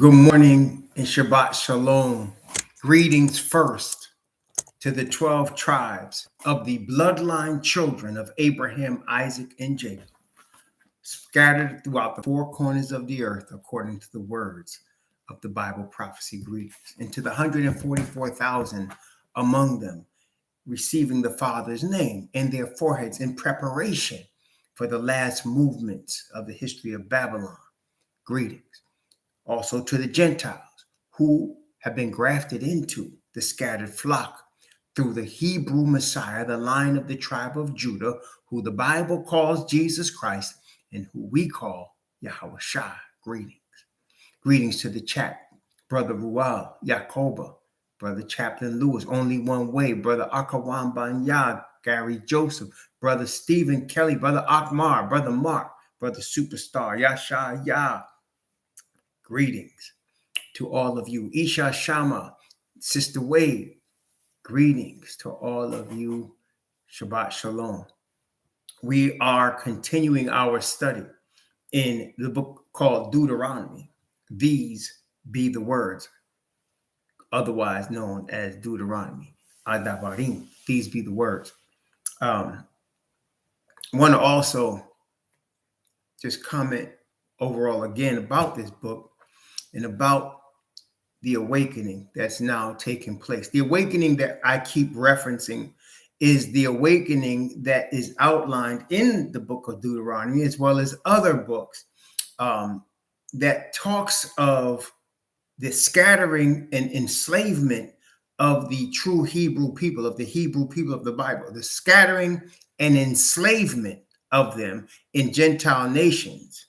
Good morning and Shabbat Shalom. Greetings first to the 12 tribes of the bloodline children of Abraham, Isaac, and Jacob, scattered throughout the four corners of the earth, according to the words of the Bible prophecy. Greetings. And to the 144,000 among them, receiving the Father's name in their foreheads in preparation for the last movements of the history of Babylon. Greetings. Also to the Gentiles who have been grafted into the scattered flock through the Hebrew Messiah, the line of the tribe of Judah, who the Bible calls Jesus Christ and who we call YHWH. Greetings. Greetings to the chat, Brother Ruel, Yakoba, Brother Chaplain Lewis, Only One Way, Brother Akawan Banyag, Gary Joseph, Brother Stephen Kelly, Brother Akmar, Brother Mark, Brother Superstar, Yasha Yah. Greetings to all of you. Isha Shama, Sister Wade, greetings to all of you. Shabbat Shalom. We are continuing our study in the book called Deuteronomy. These be the words, otherwise known as Deuteronomy. Adavarim. These be the words. I want to also just comment overall again about this book and about the awakening that's now taking place. The awakening that I keep referencing is the awakening that is outlined in the book of Deuteronomy, as well as other books that talks of the scattering and enslavement of the true Hebrew people, of the Hebrew people of the Bible, the scattering and enslavement of them in Gentile nations,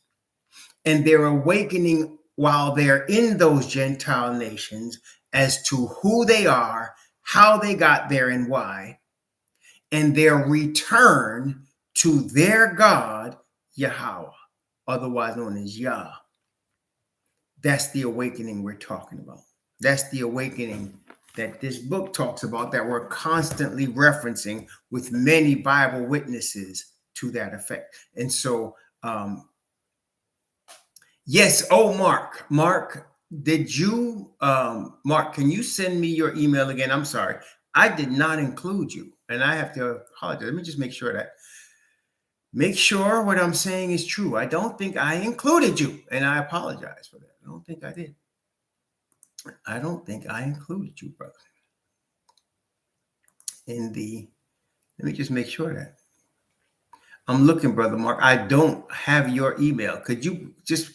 and their awakening while they're in those Gentile nations as to who they are, how they got there and why, and their return to their God, Yahweh, otherwise known as Yah. That's the awakening we're talking about. That's the awakening that this book talks about, that we're constantly referencing with many Bible witnesses to that effect. And so, yes. Oh, Mark, did you, Mark, can you send me your email again? I'm sorry. I did not include you, and I have to apologize. Let me just make sure what I'm saying is true. I don't think I included you, and I apologize for that. I don't think I did. I don't think I included you, brother. Let me just make sure that. I'm looking, Brother Mark. I don't have your email. Could you just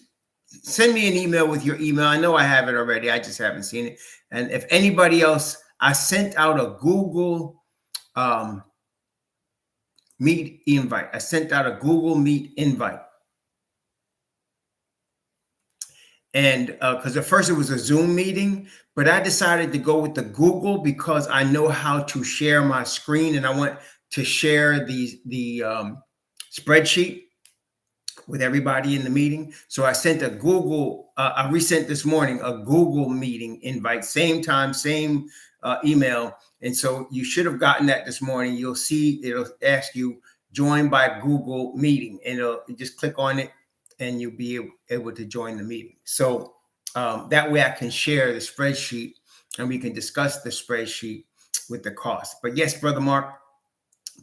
send me an email with your email? I know I have it already. I just haven't seen it. And if anybody else, I sent out a Google Meet invite. I sent out a Google Meet invite. And because at first it was a Zoom meeting, but I decided to go with the Google because I know how to share my screen, and I want to share the spreadsheet with everybody in the meeting. So I sent a Google, I resent this morning a Google meeting invite, same time, same email. And so you should have gotten that this morning. You'll see, it'll ask you join by Google meeting, and you just click on it and you'll be able to join the meeting. So that way I can share the spreadsheet and we can discuss the spreadsheet with the cost. But yes, Brother Mark,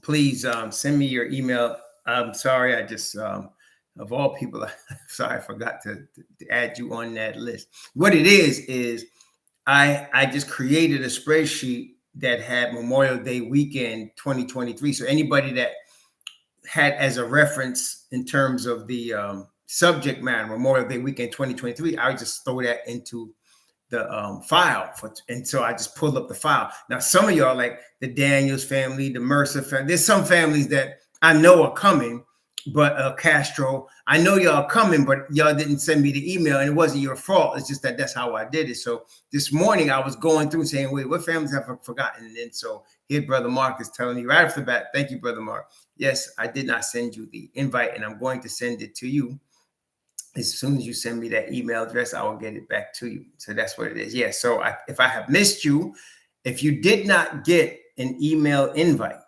please send me your email. I'm sorry, I just, of all people, sorry, I forgot to add you on that list. What it is I just created a spreadsheet that had Memorial Day weekend 2023. So anybody that had as a reference in terms of the subject matter, Memorial Day weekend 2023, I would just throw that into the file. And so I just pulled up the file. Now, some of y'all, like the Daniels family, the Mercer family, there's some families that I know are coming, but Castro, I know y'all coming, but y'all didn't send me the email, and it wasn't your fault. It's just that that's how I did it. So this morning I was going through saying, wait, what families have I forgotten? And so here, Brother Mark is telling you right off the bat, thank you, Brother Mark. Yes, I did not send you the invite, and I'm going to send it to you. As soon as you send me that email address, I will get it back to you. So that's what it is. Yes. So if I have missed you, if you did not get an email invite,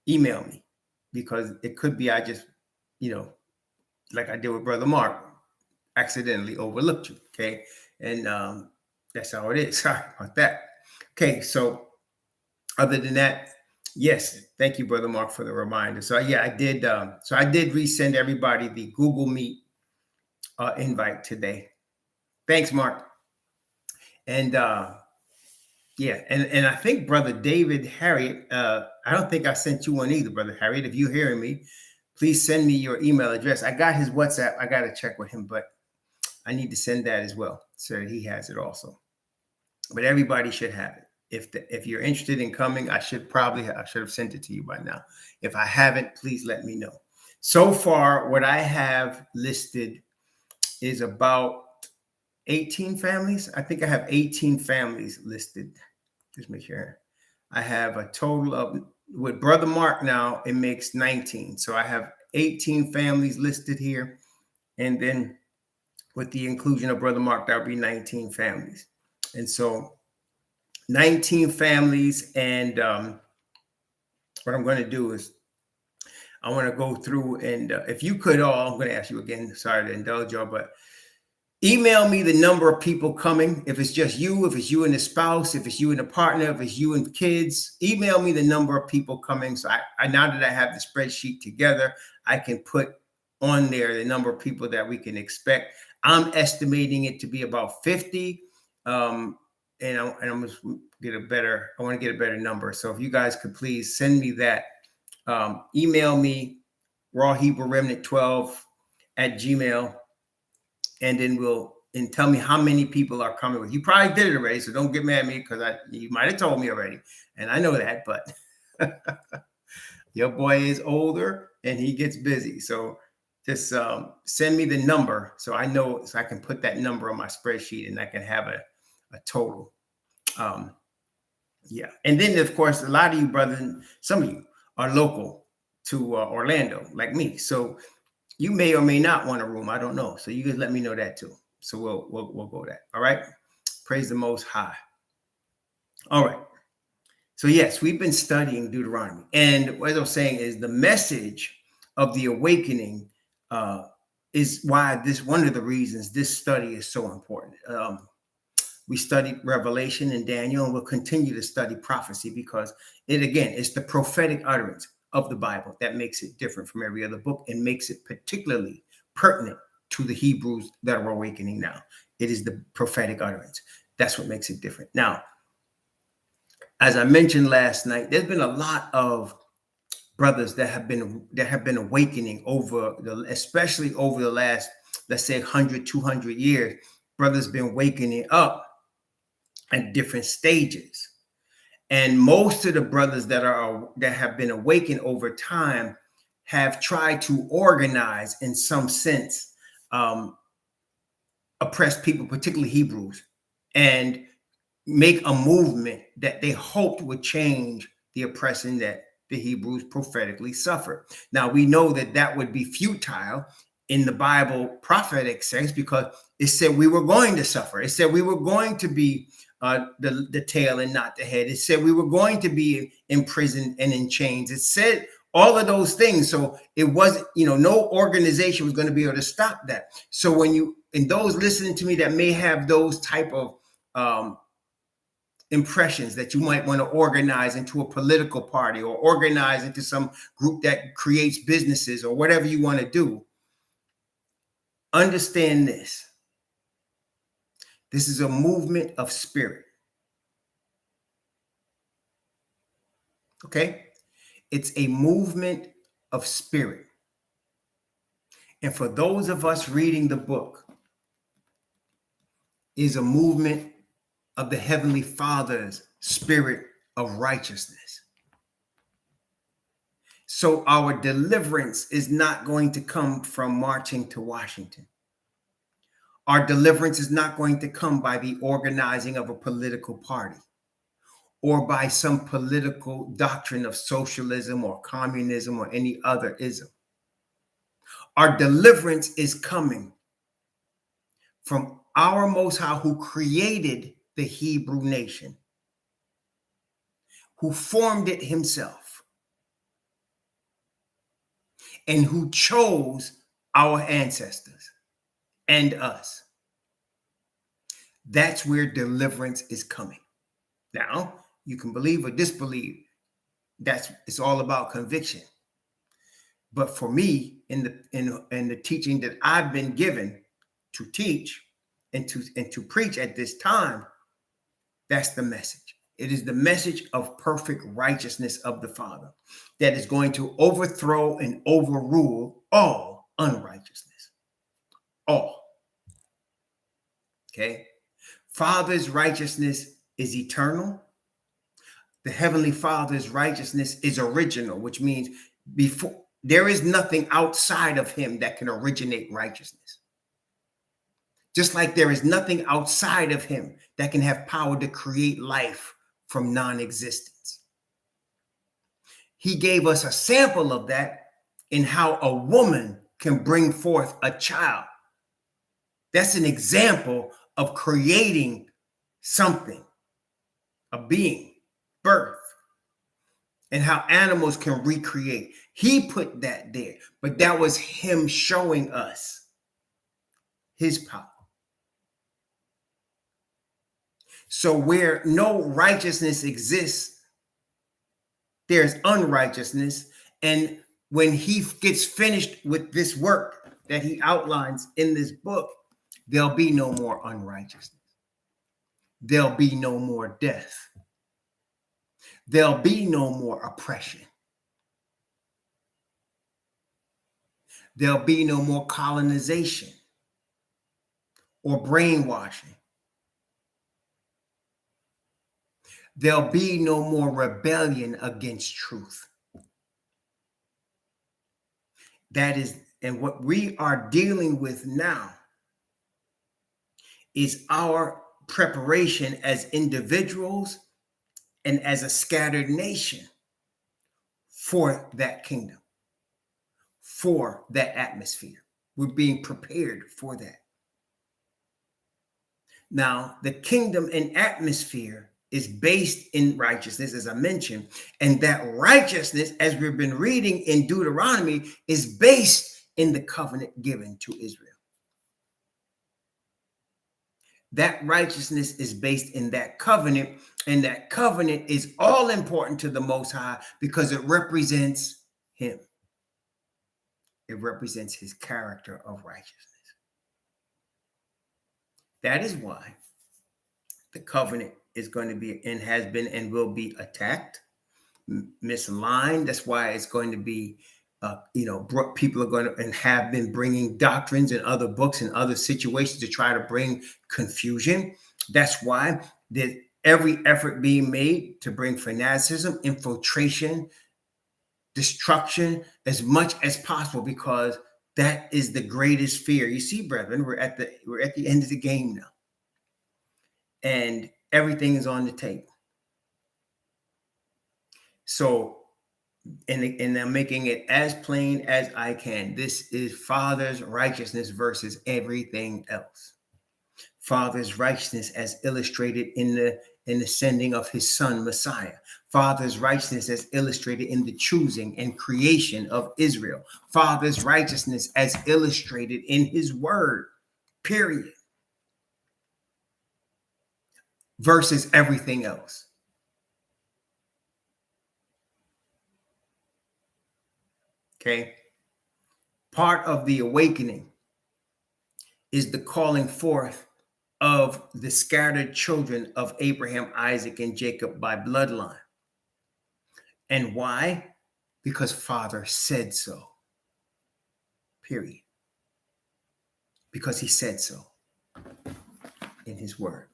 email me, because it could be I just, like I did with Brother Mark, accidentally overlooked you. Okay. And that's how it is. Sorry about that. Okay. So other than that, yes, thank you, Brother Mark, for the reminder. So yeah, I did. So I did resend everybody the Google Meet invite today. Thanks, Mark. And yeah, and I think Brother David Harriet, I don't think I sent you one either, Brother Harriet. If you're hearing me, please send me your email address. I got his WhatsApp. I got to check with him, but I need to send that as well so that he has it also. But everybody should have it. If you're interested in coming, I should have sent it to you by now. If I haven't, please let me know. So far, what I have listed is about 18 families. I think I have 18 families listed. Just make sure. I have a total of, with Brother Mark now, it makes 19. So I have 18 families listed here. And then with the inclusion of Brother Mark, that'll be 19 families. And so 19 families. And what I'm going to do is I want to go through and if you could all, I'm going to ask you again, sorry to indulge y'all, but email me the number of people coming. If it's just you, if it's you and the spouse, if it's you and the partner, if it's you and kids, email me the number of people coming. So I now that I have the spreadsheet together, I can put on there the number of people that we can expect. I'm estimating it to be about 50. And I'm just get a better, I want to get a better number. So if you guys could please send me that, email me Raw Hebrew Remnant 12 at Gmail. And then and tell me how many people are coming with you. Probably did it already, so don't get mad at me because you might have told me already, and I know that. But your boy is older and he gets busy, so just send me the number so I know, so I can put that number on my spreadsheet and I can have a total. Yeah, and then of course a lot of you brothers, some of you are local to Orlando, like me, so you may or may not want a room. I don't know. So you guys let me know that too. So we'll go that. All right. Praise the Most High. All right. So yes, we've been studying Deuteronomy, and what I'm saying is the message of the awakening is why one of the reasons this study is so important. We studied Revelation and Daniel, and we'll continue to study prophecy because it's the prophetic utterance of the Bible that makes it different from every other book and makes it particularly pertinent to the Hebrews that are awakening now. It is the prophetic utterance. That's what makes it different. Now, as I mentioned last night, there's been a lot of brothers that have been awakening especially over the last, let's say 100, 200 years. Brothers been wakening up at different stages. And most of the brothers that have been awakened over time have tried to organize in some sense, oppressed people, particularly Hebrews, and make a movement that they hoped would change the oppression that the Hebrews prophetically suffered. Now, we know that would be futile in the Bible prophetic sense because it said we were going to suffer. It said we were going to be the tail and not the head. It said we were going to be in prison and in chains. It said all of those things. So it wasn't, no organization was going to be able to stop that. So and those listening to me that may have those type of impressions that you might want to organize into a political party or organize into some group that creates businesses or whatever you want to do, understand this. This is a movement of spirit. Okay? It's a movement of spirit. And for those of us reading the book, is a movement of the Heavenly Father's spirit of righteousness. So our deliverance is not going to come from marching to Washington. Our deliverance is not going to come by the organizing of a political party or by some political doctrine of socialism or communism or any other ism. Our deliverance is coming from our Most High, who created the Hebrew nation, who formed it himself, and who chose our ancestors. and us. That's where deliverance is coming. Now, you can believe or disbelieve. It's all about conviction. But for me, in the teaching that I've been given to teach and to preach at this time, that's the message. It is the message of perfect righteousness of the Father that is going to overthrow and overrule all unrighteousness. All. Okay? Father's righteousness is eternal. The Heavenly Father's righteousness is original, which means before there is nothing outside of him that can originate righteousness. Just like there is nothing outside of him that can have power to create life from non-existence. He gave us a sample of that in how a woman can bring forth a child. That's an example of creating something, a being, birth, and how animals can recreate. He put that there, but that was him showing us his power. So where no righteousness exists, there's unrighteousness. And when he gets finished with this work that he outlines in this book, there'll be no more unrighteousness. There'll be no more death. There'll be no more oppression. There'll be no more colonization or brainwashing. There'll be no more rebellion against truth. That is, and what we are dealing with now is our preparation as individuals and as a scattered nation for that kingdom, for that atmosphere. We're being prepared for that. Now, the kingdom and atmosphere is based in righteousness, as I mentioned, and that righteousness, as we've been reading in Deuteronomy, is based in the covenant given to Israel. That righteousness is based in that covenant, and that covenant is all important to the Most High because it represents him. It represents his character of righteousness. That is why the covenant is going to be and has been and will be attacked, misaligned. That's why it's going to be, people are going to and have been bringing doctrines and other books and other situations to try to bring confusion. That's why there's every effort being made to bring fanaticism, infiltration, destruction as much as possible, because that is the greatest fear. You see, brethren, we're at the end of the game now. And everything is on the table. So, and I'm making it as plain as I can. This is Father's righteousness versus everything else. Father's righteousness as illustrated in the sending of his son, Messiah. Father's righteousness as illustrated in the choosing and creation of Israel. Father's righteousness as illustrated in his word, period. Versus everything else. Okay. Part of the awakening is the calling forth of the scattered children of Abraham, Isaac, and Jacob by bloodline. And why? Because Father said so. Period. Because he said so in his word.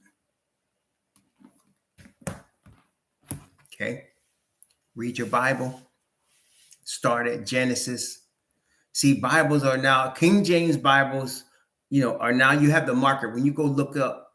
Okay. Read your Bible. Start at Genesis. See, Bibles are now, King James Bibles, are now, you have the market. When you go look up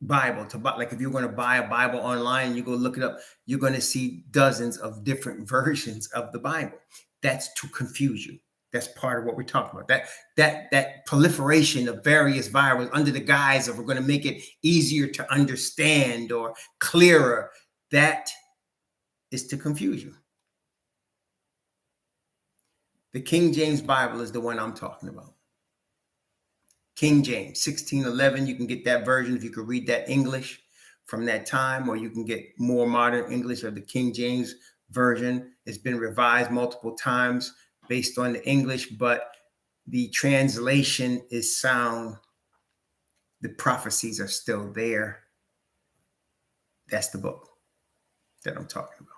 Bible to buy, like if you're going to buy a Bible online, you go look it up, you're going to see dozens of different versions of the Bible. That's to confuse you. That's part of what we're talking about. That proliferation of various Bibles under the guise of we're going to make it easier to understand or clearer. That is to confuse you. The King James Bible is the one I'm talking about. King James, 1611. You can get that version if you could read that English from that time, or you can get more modern English of the King James version. It's been revised multiple times based on the English, but the translation is sound. The prophecies are still there. That's the book that I'm talking about.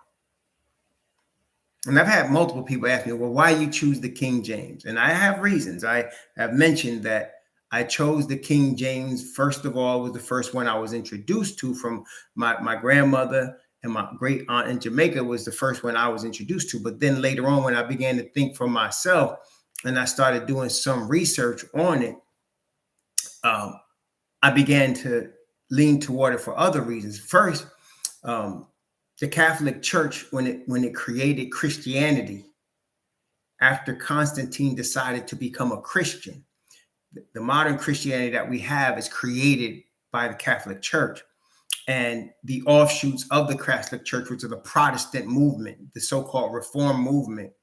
And I've had multiple people ask me, well, why you choose the King James? And I have reasons. I have mentioned that I chose the King James. First of all, was the first one I was introduced to from my grandmother, and my great aunt in Jamaica was the first one I was introduced to. But then later on, when I began to think for myself and I started doing some research on it, I began to lean toward it for other reasons. First, the Catholic Church, when it created Christianity, after Constantine decided to become a Christian, the modern Christianity that we have is created by the Catholic Church. And the offshoots of the Catholic Church, which are the Protestant movement, the so-called Reform movement,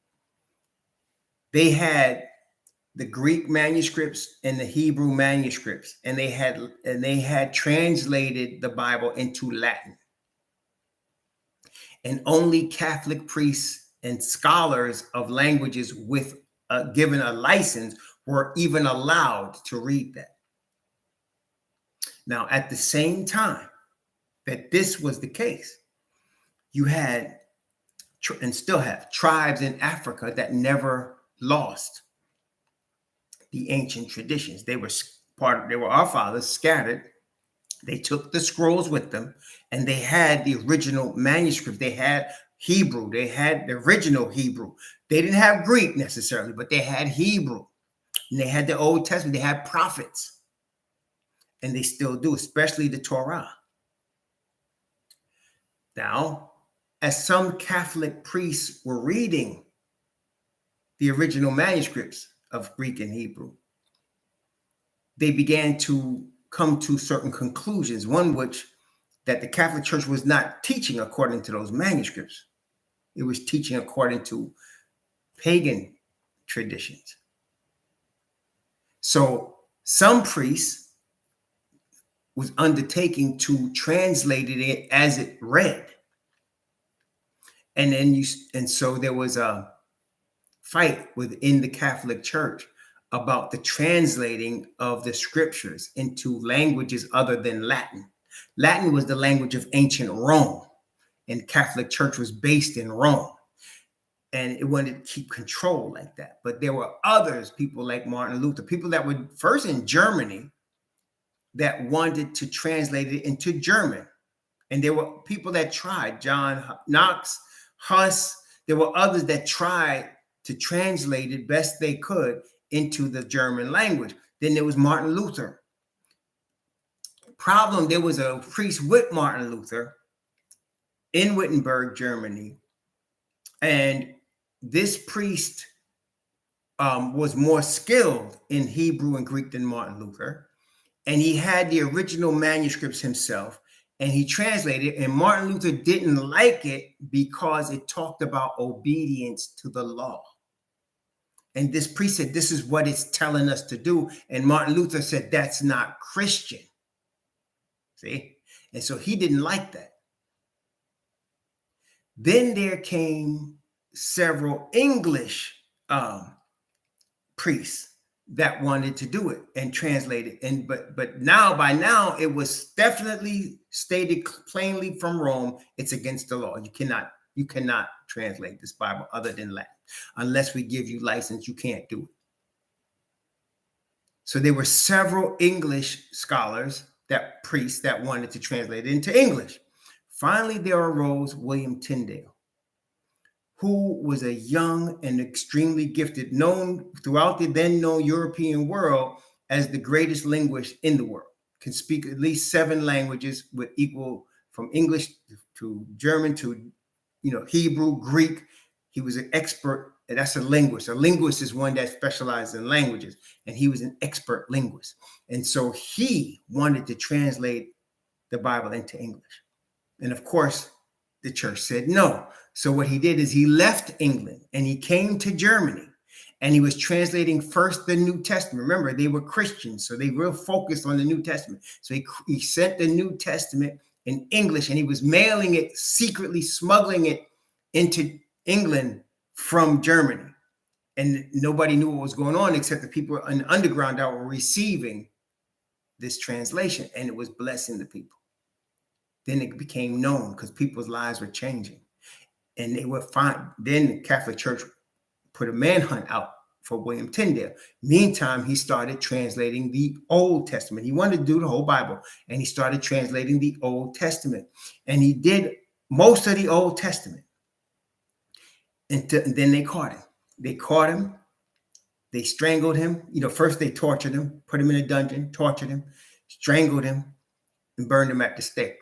they had the Greek manuscripts and the Hebrew manuscripts, and they had translated the Bible into Latin. And only Catholic priests and scholars of languages with given a license were even allowed to read that. Now, at the same time that this was the case, you had and still have tribes in Africa that never lost the ancient traditions. They were our fathers scattered. They took the scrolls with them, and they had the original manuscript. They had Hebrew. They had the original Hebrew. They didn't have Greek necessarily, but they had Hebrew. And they had the Old Testament. They had prophets. And they still do, especially the Torah. Now, as some Catholic priests were reading the original manuscripts of Greek and Hebrew, they began to come to certain conclusions, one which that the Catholic Church was not teaching according to those manuscripts. It was teaching according to pagan traditions. So some priests was undertaking to translate it as it read. And so there was a fight within the Catholic Church about the translating of the scriptures into languages other than Latin. Latin was the language of ancient Rome, and Catholic Church was based in Rome. And it wanted to keep control like that. But there were others, people like Martin Luther, people that were first in Germany that wanted to translate it into German. And there were people that tried, John Knox, Huss. There were others that tried to translate it best they could into the German language. Then there was Martin Luther. Problem, there was a priest with Martin Luther in Wittenberg, Germany. And this priest was more skilled in Hebrew and Greek than Martin Luther. And he had the original manuscripts himself, and he translated it. And Martin Luther didn't like it because it talked about obedience to the law. And this priest said, this is what it's telling us to do. And Martin Luther said, that's not Christian. See? And so he didn't like that. Then there came several English priests that wanted to do it and translate it. But by now it was definitely stated plainly from Rome, it's against the law. You cannot translate this Bible other than Latin. Unless we give you license, you can't do it. So there were several English scholars, priests that wanted to translate it into English. Finally, there arose William Tyndale, who was a young and extremely gifted, known throughout the then known European world as the greatest linguist in the world. Can speak at least 7 languages with equal from English to German to Hebrew, Greek. He was an expert. That's a linguist. A linguist is one that specializes in languages, and he was an expert linguist. And so he wanted to translate the Bible into English. And of course, the church said no. So what he did is he left England and he came to Germany, And he was translating first the New Testament. Remember, they were Christians, so they were focused on the New Testament. So he sent the New Testament in English, and he was mailing it secretly, smuggling it into England from Germany. And nobody knew what was going on except the people in the underground that were receiving this translation, and it was blessing the people. Then it became known because people's lives were changing. And they were fine. Then the Catholic Church put a manhunt out for William Tyndale. Meantime, he started translating the Old Testament. He wanted to do the whole Bible, and he started translating the Old Testament. And he did most of the Old Testament. And then they caught him. They caught him. They strangled him. First they tortured him, put him in a dungeon, tortured him, strangled him, and burned him at the stake.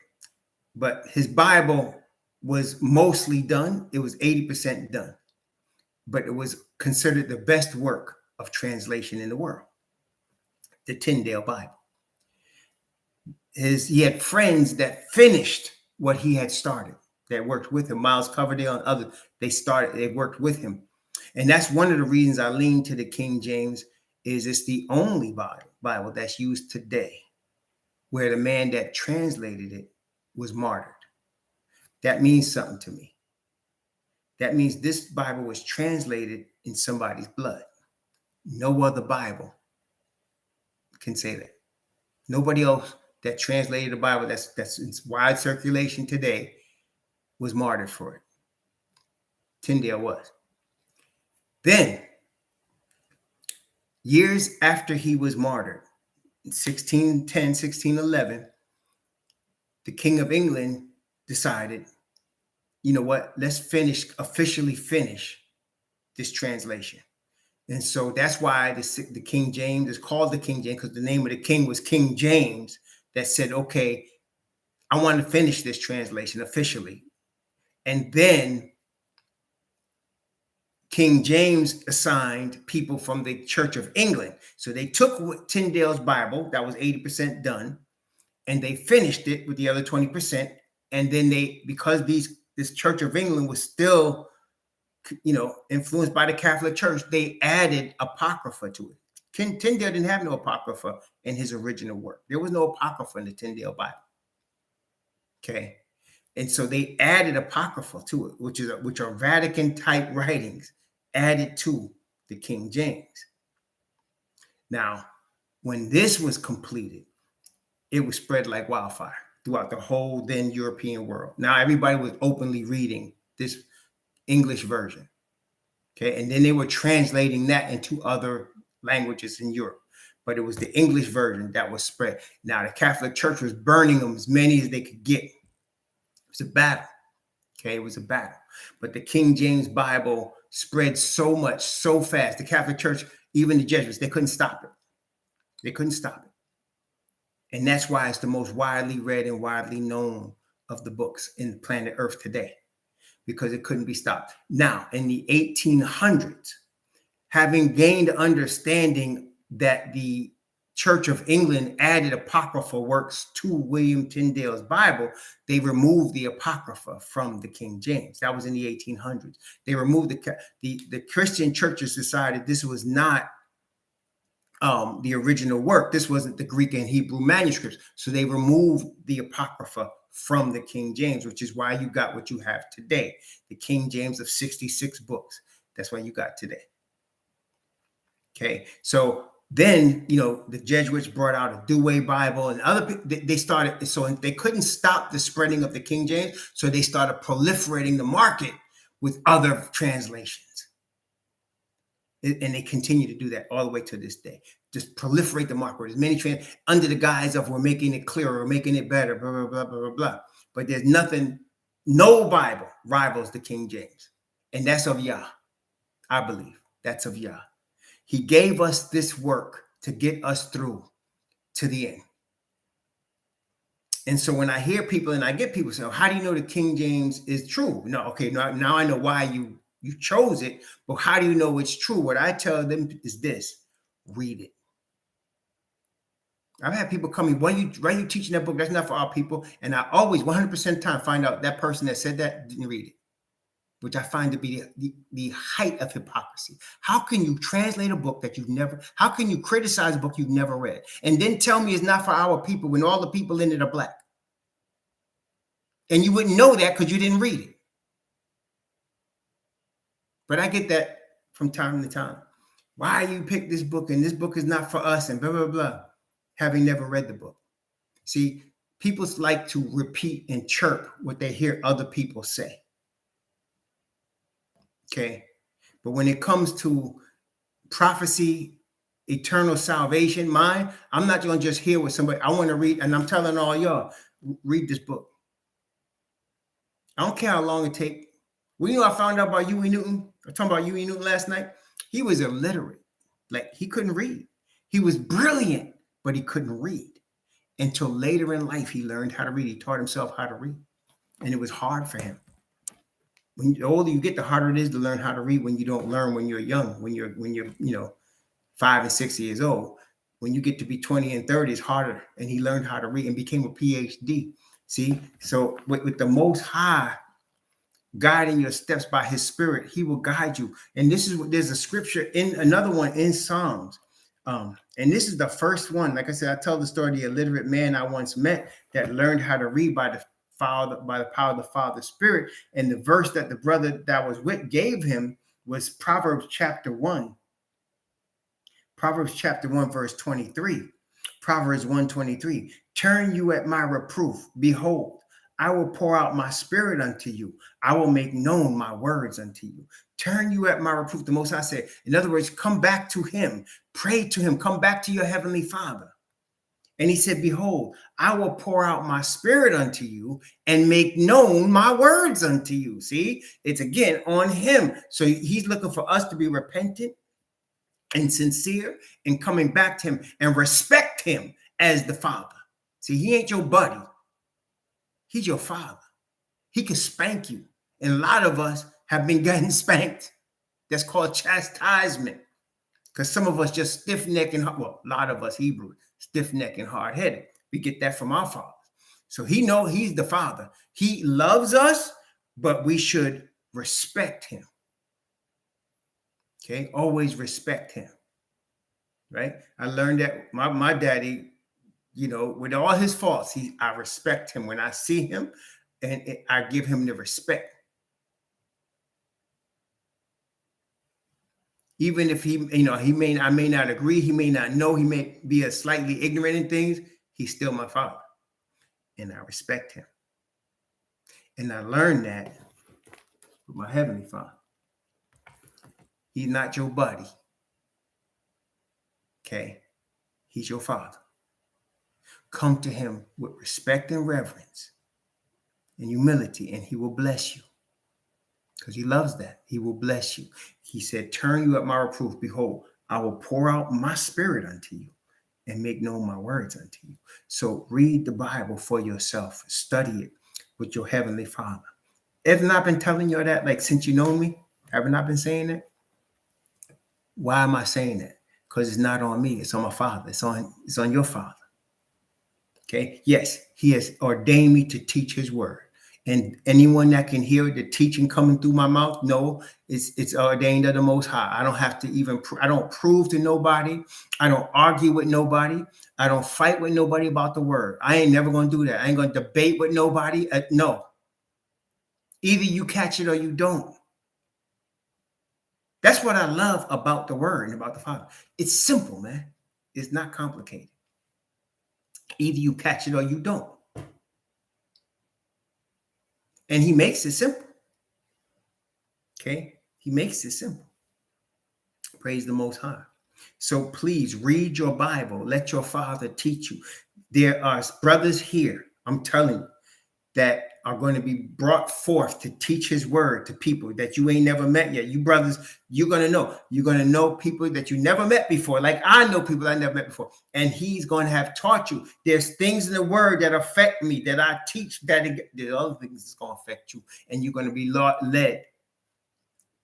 But his Bible was mostly done. It was 80% done. But it was considered the best work of translation in the world, the Tyndale Bible. He had friends that finished what he had started, that worked with him. Miles Coverdale and others, they worked with him. And that's one of the reasons I lean to the King James, is it's the only Bible that's used today where the man that translated it was martyred. That means something to me. That means this Bible was translated in somebody's blood. No other Bible can say that. Nobody else that translated the Bible that's in wide circulation today was martyred for it. Tyndale was. Then, years after he was martyred, in 1610, 1611, the King of England decided, you know what, let's officially finish this translation. And so that's why the King James is called the King James, because the name of the king was King James, that said, okay, I want to finish this translation officially. And then King James assigned people from the Church of England. So they took Tyndale's Bible, that was 80% done, and they finished it with the other 20%. And then because this Church of England was still, influenced by the Catholic Church, they added Apocrypha to it. Tyndale didn't have no Apocrypha in his original work. There was no Apocrypha in the Tyndale Bible. Okay. And so they added Apocrypha to it, which are Vatican type writings added to the King James. Now, when this was completed, it was spread like wildfire throughout the whole then European world. Now everybody was openly reading this English version. Okay. And then they were translating that into other languages in Europe. But it was the English version that was spread. Now the Catholic Church was burning them as many as they could get. It was a battle. Okay, it was a battle. But the King James Bible spread so much, so fast. The Catholic Church, even the Jesuits, they couldn't stop it. They couldn't stop it. And that's why it's the most widely read and widely known of the books in planet Earth today, because it couldn't be stopped. Now, in the 1800s, having gained understanding that the Church of England added Apocrypha works to William Tyndale's Bible, they removed the Apocrypha from the King James. That was in the 1800s. They removed the Christian churches decided this was not the original work. This wasn't the Greek and Hebrew manuscripts. So they removed the Apocrypha from the King James, which is why you got what you have today. The King James of 66 books. That's what you got today. Okay, so then, the Jesuits brought out a Douay Bible, and other people, they started, so they couldn't stop the spreading of the King James, so they started proliferating the market with other translations. And they continue to do that all the way to this day. Just proliferate the market with as many under the guise of we're making it clearer, we're making it better, blah, blah, blah, blah, blah, blah. But there's no Bible rivals the King James. And that's of Yah, I believe. That's of Yah. He gave us this work to get us through to the end. And so when I hear people and I get people say, how do you know the King James is true? No, okay, now I know why you chose it, but how do you know it's true? What I tell them is this: read it. I've had people come in, why are you teaching that book? That's not for our people. And I always, 100% of the time, find out that person that said that didn't read it. which I find to be the height of hypocrisy. How can you translate a book that you've never, how can you criticize a book you've never read and then tell me it's not for our people when all the people in it are black? And you wouldn't know that because you didn't read it. But I get that from time to time. Why you pick this book and this book is not for us and blah, blah, blah, having never read the book. See, people like to repeat and chirp what they hear other people say. Okay. But when it comes to prophecy, eternal salvation, mine, I'm not going to just hear what somebody, I want to read, and I'm telling all y'all, read this book. I don't care how long it takes. Well, you know, I found out about Huey Newton. I was talking about Huey Newton last night. He was illiterate. Like, he couldn't read. He was brilliant, but he couldn't read. Until later in life, he learned how to read. He taught himself how to read. And it was hard for him. When the older you get, the harder it is to learn how to read when you don't learn when you're young, when you're 5 and 6 years old. When you get to be 20 and 30, it's harder. And he learned how to read and became a PhD. See, so with the Most High guiding your steps by his spirit, he will guide you. And this is what there's a scripture in another one in Psalms. And this is the first one. Like I said, I tell the story of the illiterate man I once met that learned how to read by the power of the Father's Spirit. And the verse that the brother that was with gave him was Proverbs chapter 1. Proverbs chapter 1, verse 23. Proverbs 1:23. Turn you at my reproof. Behold, I will pour out my spirit unto you. I will make known my words unto you. Turn you at my reproof. The Most High said, in other words, come back to him. Pray to him. Come back to your heavenly Father. And he said, behold, I will pour out my spirit unto you and make known my words unto you. See, it's again on him. So he's looking for us to be repentant and sincere and coming back to him and respect him as the Father. See, he ain't your buddy. He's your Father. He can spank you. And a lot of us have been getting spanked. That's called chastisement. Because some of us just stiff-necked and, well, a lot of us Hebrews, stiff-necked and hard-headed. We get that from our fathers. So he knows he's the Father. He loves us, but we should respect him. Okay? Always respect him. Right? I learned that my daddy, with all his faults, I respect him when I see him, and I give him the respect. Even if I may not agree, he may not know, he may be slightly ignorant in things, he's still my father. And I respect him. And I learned that with my heavenly Father. He's not your buddy. Okay? He's your Father. Come to him with respect and reverence and humility, and he will bless you. Because he loves that. He will bless you. He said, turn you at my reproof. Behold, I will pour out my spirit unto you and make known my words unto you. So read the Bible for yourself. Study it with your heavenly Father. Haven't I been telling you that, like, since you know me? Haven't I been saying that? Why am I saying that? Because it's not on me. It's on my Father. It's on your Father. Okay? Yes, he has ordained me to teach his word. And anyone that can hear the teaching coming through my mouth, no, it's ordained of the Most High. I don't have to even, I don't prove to nobody. I don't argue with nobody. I don't fight with nobody about the word. I ain't never going to do that. I ain't going to debate with nobody. No. Either you catch it or you don't. That's what I love about the word and about the Father. It's simple, man. It's not complicated. Either you catch it or you don't. And he makes it simple. Okay? He makes it simple. Praise the Most High. So please read your Bible. Let your Father teach you. There are brothers here, I'm telling you, that are going to be brought forth to teach his word to people that you ain't never met yet. You brothers, you're going to know. You're going to know people that you never met before. Like I know people I never met before. And he's going to have taught you. There's things in the word that affect me, that I teach, that there's other things that's going to affect you. And you're going to be led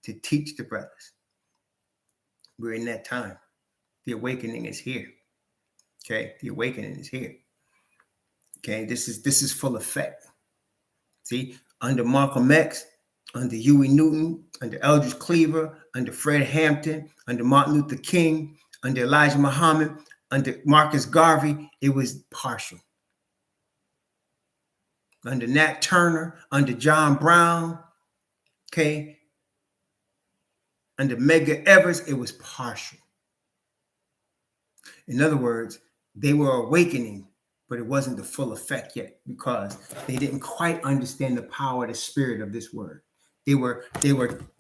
to teach the brothers. We're in that time. The awakening is here. Okay? The awakening is here. Okay? This is full effect. See, under Malcolm X, under Huey Newton, under Eldridge Cleaver, under Fred Hampton, under Martin Luther King, under Elijah Muhammad, under Marcus Garvey, it was partial. Under Nat Turner, under John Brown, okay, under Medgar Evers, it was partial. In other words, they were awakening, but it wasn't the full effect yet because they didn't quite understand the power of the spirit of this word. They were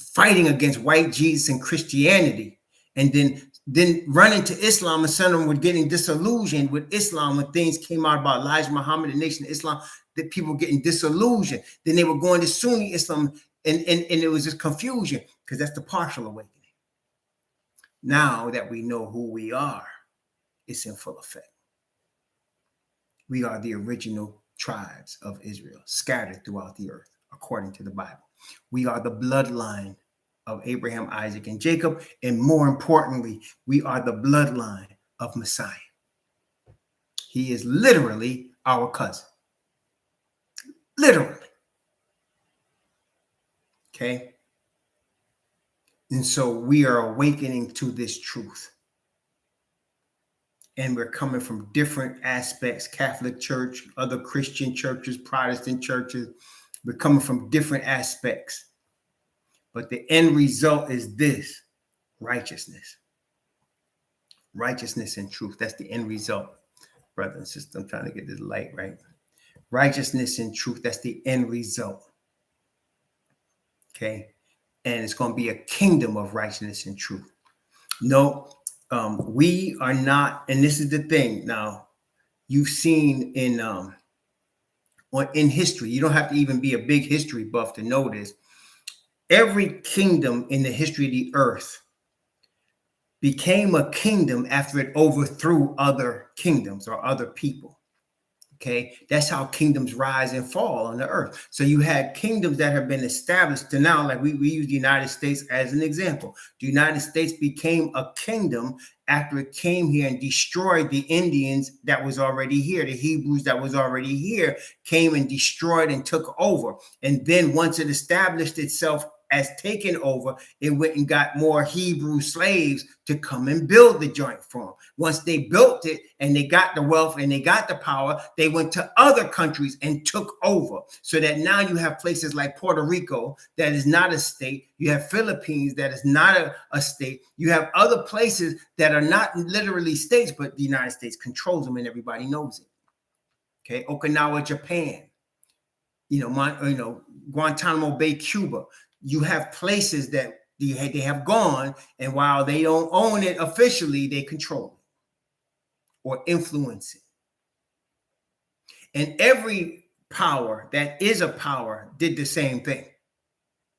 fighting against white Jesus and Christianity, and then running to Islam, and some of them were getting disillusioned with Islam when things came out about Elijah Muhammad, the Nation of Islam, that people were getting disillusioned. Then they were going to Sunni Islam, and it was just confusion because that's the partial awakening. Now that we know who we are, it's in full effect. We are the original tribes of Israel, scattered throughout the earth, according to the Bible. We are the bloodline of Abraham, Isaac, and Jacob. And more importantly, we are the bloodline of Messiah. He is literally our cousin. Literally. Okay? And so we are awakening to this truth. And we're coming from different aspects, Catholic Church, other Christian churches, Protestant churches. We're coming from different aspects. But the end result is this: righteousness. Righteousness and truth. That's the end result. Brother and sister, I'm trying to get this light right. Righteousness and truth. That's the end result. Okay? And it's going to be a kingdom of righteousness and truth. No, we are not, and this is the thing. Now, you've seen in history, you don't have to even be a big history buff to know this. Every kingdom in the history of the earth became a kingdom after it overthrew other kingdoms or other people. Okay, that's how kingdoms rise and fall on the earth. So you had kingdoms that have been established to now, like we use the United States as an example. The United States became a kingdom after it came here and destroyed the Indians that was already here. The Hebrews that was already here came and destroyed and took over. And then once it established itself as taken over, it went and got more Hebrew slaves to come and build the joint for them. Once they built it and they got the wealth and they got the power, they went to other countries and took over. So that now you have places like Puerto Rico that is not a state. You have Philippines that is not a state. You have other places that are not literally states, but the United States controls them and everybody knows it. Okay, Okinawa, Japan. Guantanamo Bay, Cuba. You have places that they have gone, and while they don't own it officially, they control it or influence it. And every power that is a power did the same thing.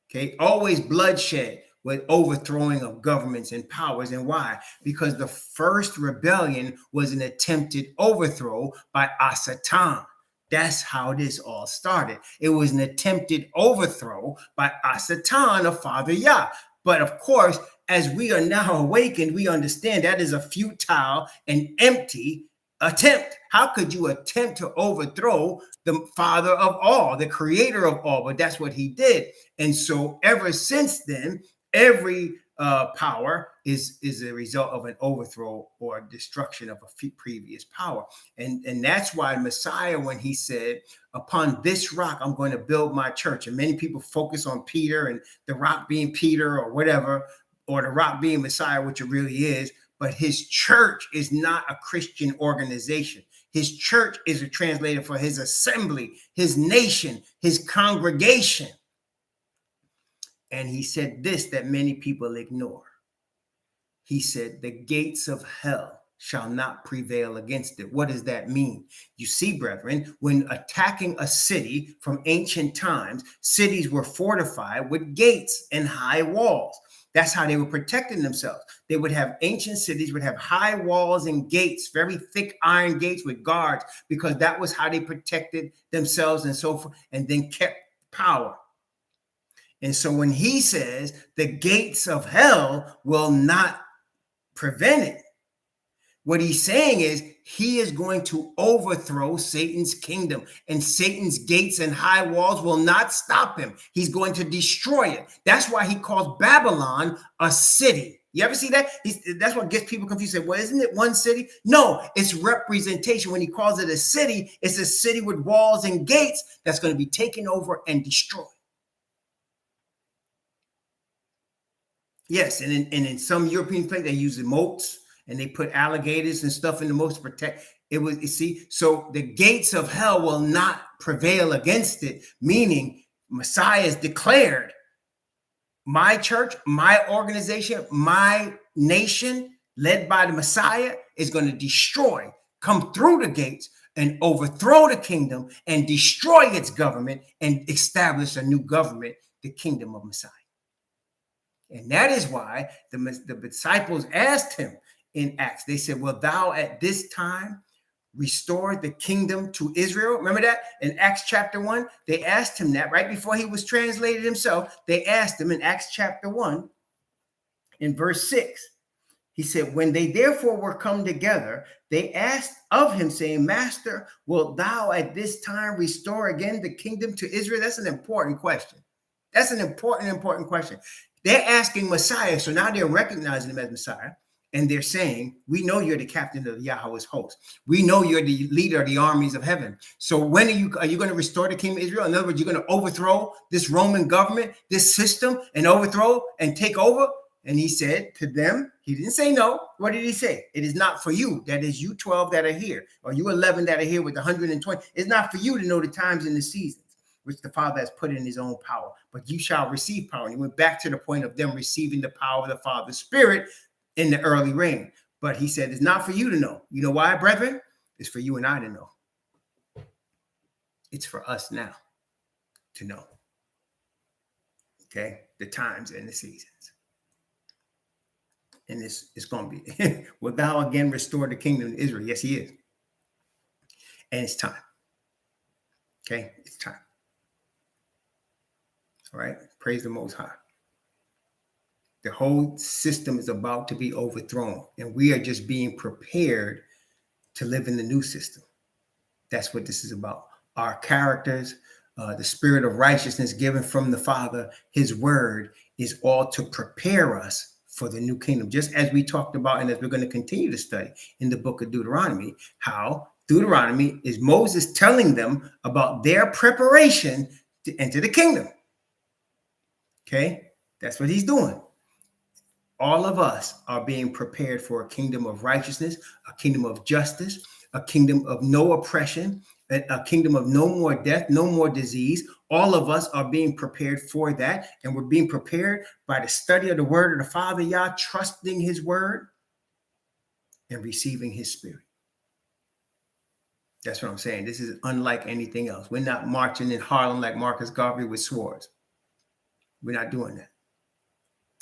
Okay, always bloodshed with overthrowing of governments and powers. And why? Because the first rebellion was an attempted overthrow by Asatan. That's how this all started. It was an attempted overthrow by Asatan of Father Yah. But of course, as we are now awakened, we understand that is a futile and empty attempt. How could you attempt to overthrow the Father of all, the creator of all? But that's what he did. And so ever since then, every power is a result of an overthrow or destruction of a previous power. And that's why Messiah, when he said, upon this rock, I'm going to build my church. And many people focus on Peter and the rock being Peter or whatever, or the rock being Messiah, which it really is. But his church is not a Christian organization. His church is a translator for his assembly, his nation, his congregation. And he said this that many people ignore. He said, the gates of hell shall not prevail against it. What does that mean? You see, brethren, when attacking a city from ancient times, cities were fortified with gates and high walls. That's how they were protecting themselves. They would have ancient cities, would have high walls and gates, very thick iron gates with guards, because that was how they protected themselves and so forth, and then kept power. And so when he says the gates of hell will not prevent it, What he's saying is he is going to overthrow Satan's kingdom, and Satan's gates and high walls will not stop him. He's going to destroy it. That's why he calls Babylon a city. You ever see that? That's what gets people confused. Say, well, isn't it one city? No, it's representation. When he calls it a city, it's a city with walls and gates that's going to be taken over and destroyed. Yes, and in some European places, they use the moats and they put alligators and stuff in the moats to protect. It was, you see, so the gates of hell will not prevail against it, meaning Messiah is declared. My church, my organization, my nation, led by the Messiah, is going to destroy, come through the gates and overthrow the kingdom and destroy its government and establish a new government, the kingdom of Messiah. And that is why the disciples asked him in Acts. They said, "Will thou at this time restore the kingdom to Israel?" Remember that in Acts chapter 1? They asked him that right before he was translated himself. They asked him in Acts chapter 1 in verse 6. He said, "When they therefore were come together, they asked of him, saying, Master, wilt thou at this time restore again the kingdom to Israel?" That's an important question. That's an important question. They're asking Messiah. So now they're recognizing him as Messiah. And they're saying, we know you're the captain of Yahweh's host. We know you're the leader of the armies of heaven. So when are you going to restore the kingdom of Israel? In other words, you're going to overthrow this Roman government, this system, and overthrow and take over? And he said to them, he didn't say no. What did he say? It is not for you, that is you 12 that are here, or you 11 that are here with 120. It's not for you to know the times and the seasons, which the Father has put in his own power, but you shall receive power. And he went back to the point of them receiving the power of the Father's Spirit in the early reign. But he said, it's not for you to know. You know why, brethren? It's for you and I to know. It's for us now to know. Okay? The times and the seasons. And it's going to be, will thou again restore the kingdom of Israel? Yes, he is. And it's time. Okay? It's time. All right? Praise the Most High. The whole system is about to be overthrown, and we are just being prepared to live in the new system. That's what this is about. Our characters, the spirit of righteousness given from the Father, his word is all to prepare us for the new kingdom. Just as we talked about, and as we're going to continue to study in the book of Deuteronomy, how Deuteronomy is Moses telling them about their preparation to enter the kingdom. Okay, that's what he's doing. All of us are being prepared for a kingdom of righteousness, a kingdom of justice, a kingdom of no oppression, a kingdom of no more death, no more disease. All of us are being prepared for that. And we're being prepared by the study of the word of the Father, Yah, trusting his word and receiving his spirit. That's what I'm saying. This is unlike anything else. We're not marching in Harlem like Marcus Garvey with swords. We're not doing that.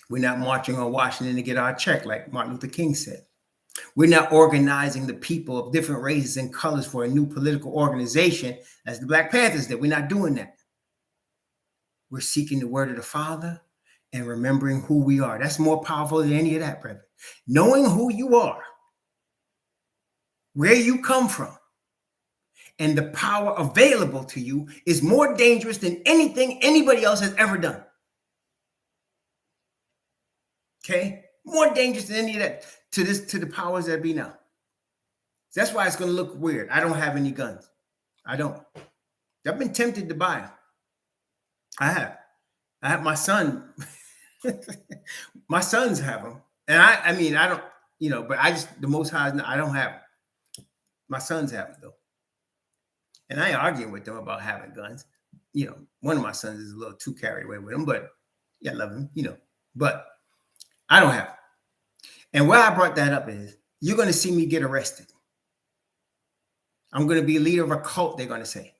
We're not marching on Washington to get our check, like Martin Luther King said. We're not organizing the people of different races and colors for a new political organization as the Black Panthers did. We're not doing that. We're seeking the word of the Father and remembering who we are. That's more powerful than any of that, brother. Knowing who you are, where you come from, and the power available to you is more dangerous than anything anybody else has ever done. Okay, more dangerous than any of that to the powers that be now. That's why it's going to look weird. I don't have any guns. I don't. I've been tempted to buy them. I have my son. My sons have them, and I mean, I don't, but I just the Most High. I don't have them. My sons have them though, and I ain't arguing with them about having guns. One of my sons is a little too carried away with them, but yeah, I love him. But I don't have them. And why I brought that up is you're going to see me get arrested. I'm going to be a leader of a cult, they're going to say.